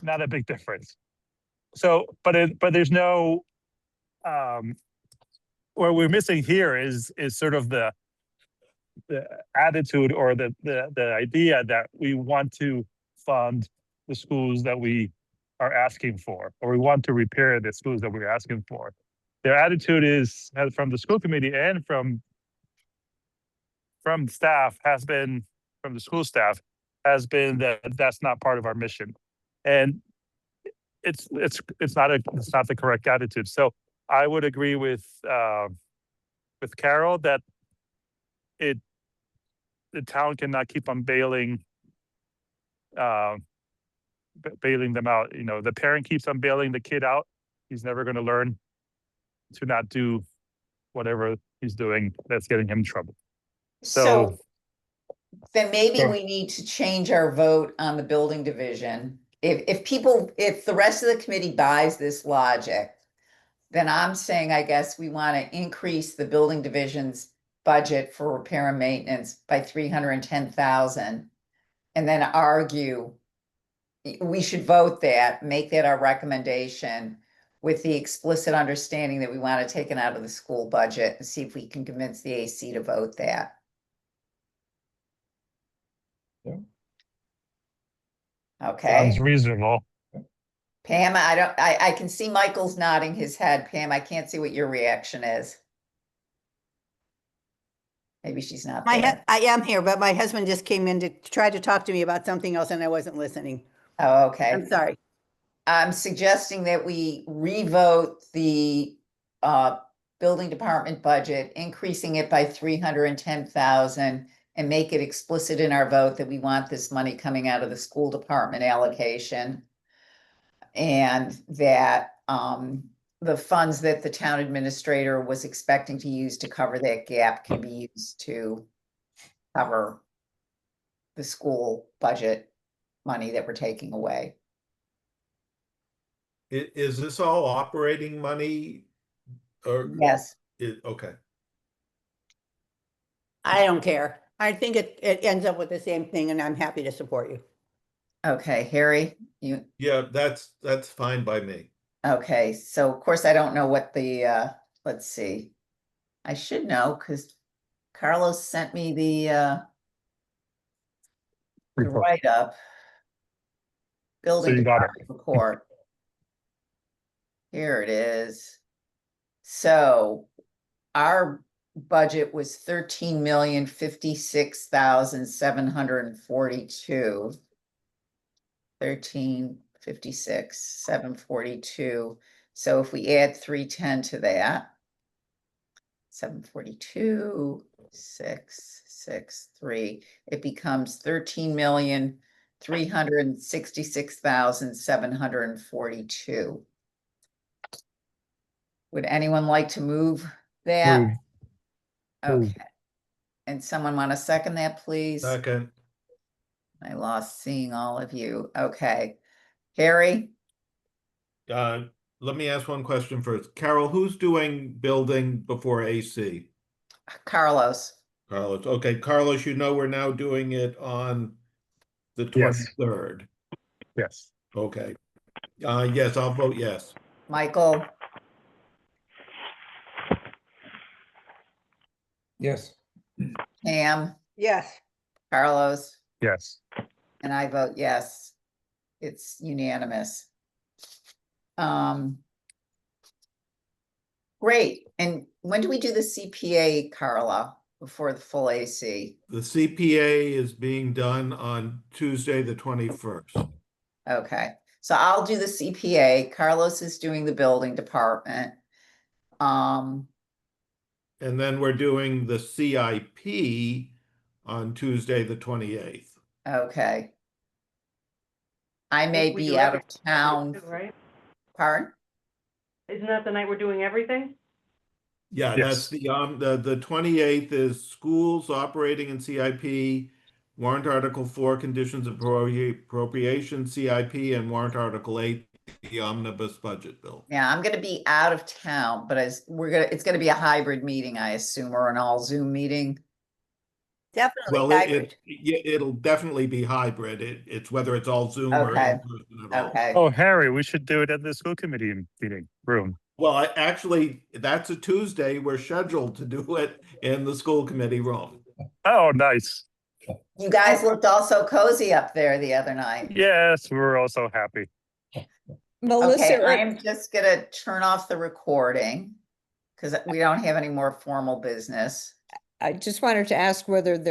not a big difference. So, but there's no, what we're missing here is sort of the attitude or the idea that we want to fund the schools that we are asking for, or we want to repair the schools that we're asking for. Their attitude is, from the school committee and from staff, has been, from the school staff, has been that that's not part of our mission, and it's not the correct attitude. So I would agree with Carol that the town cannot keep on bailing them out. The parent keeps on bailing the kid out. He's never going to learn to not do whatever he's doing that's getting him in trouble. So then maybe Sure. we need to change our vote on the building division. If the rest of the committee buys this logic, then I'm saying, I guess we want to increase the building division's budget for repair and maintenance by 310,000, and then argue we should vote that, make that our recommendation, with the explicit understanding that we want to take it out of the school budget, and see if we can convince the AC to vote that. Yeah. Okay, Sounds reasonable. Pam, I can see Michael's nodding his head. Pam, I can't see what your reaction is. Maybe she's not there. I am here, but my husband just came in to try to talk to me about something else and I wasn't listening. Oh, okay. I'm sorry. I'm suggesting that we revote the building department budget, increasing it by 310,000, and make it explicit in our vote that we want this money coming out of the school department allocation. And that the funds that the town administrator was expecting to use to cover that gap can be used to cover the school budget money that we're taking away. Is this all operating money? Or, Yes, okay, I don't care. I think it ends up with the same thing and I'm happy to support you. okay, Harry, you, yeah, that's fine by me. okay, so of course I don't know what the, let's see. I should know, because Carlos sent me the Report. write-up. Building you got it. department report. Here it is. So our budget was 13,056,742. 13,56,742. So if we add 310 to that, 742, 663, it becomes 13,366,742. Would anyone like to move that? Move. Okay. And someone want to second that, please? Second, I lost seeing all of you. Okay. Harry, let me ask one question first. Carol, who's doing building before AC? Carlos, Carlos, okay, Carlos, you know we're now doing it on the Yes. 23rd. Yes. Okay. Yes, I'll vote yes. Michael, Yes. Pam, Yes. Carlos, Yes. and I vote yes. It's unanimous. Great. And when do we do the CPA, Carla, before the full AC? The CPA is being done on Tuesday, the 21st. Okay, so I'll do the CPA. Carlos is doing the building department. And then we're doing the CIP on Tuesday, the 28th. Okay. I may We be do out of everything, town. too, right? Pardon? Isn't that the night we're doing everything? Yeah, that's Yes. the 28th is schools operating in CIP, warrant article 4 conditions of appropriation CIP, and warrant article 8 the omnibus budget bill. Yeah, I'm gonna be out of town, but it's gonna be a hybrid meeting, I assume, or an all Zoom meeting. Definitely Well, hybrid. it'll definitely be hybrid. It's whether it's all Zoom or Okay. in person at all. Okay, Oh, Harry, we should do it at the school committee meeting room. Well, actually, that's a Tuesday. We're scheduled to do it in the school committee room. Oh, nice. you guys looked all so cozy up there the other night. Yes, we're also happy. Melissa, Okay, I am just gonna turn off the recording because we don't have any more formal business. I just wanted to ask whether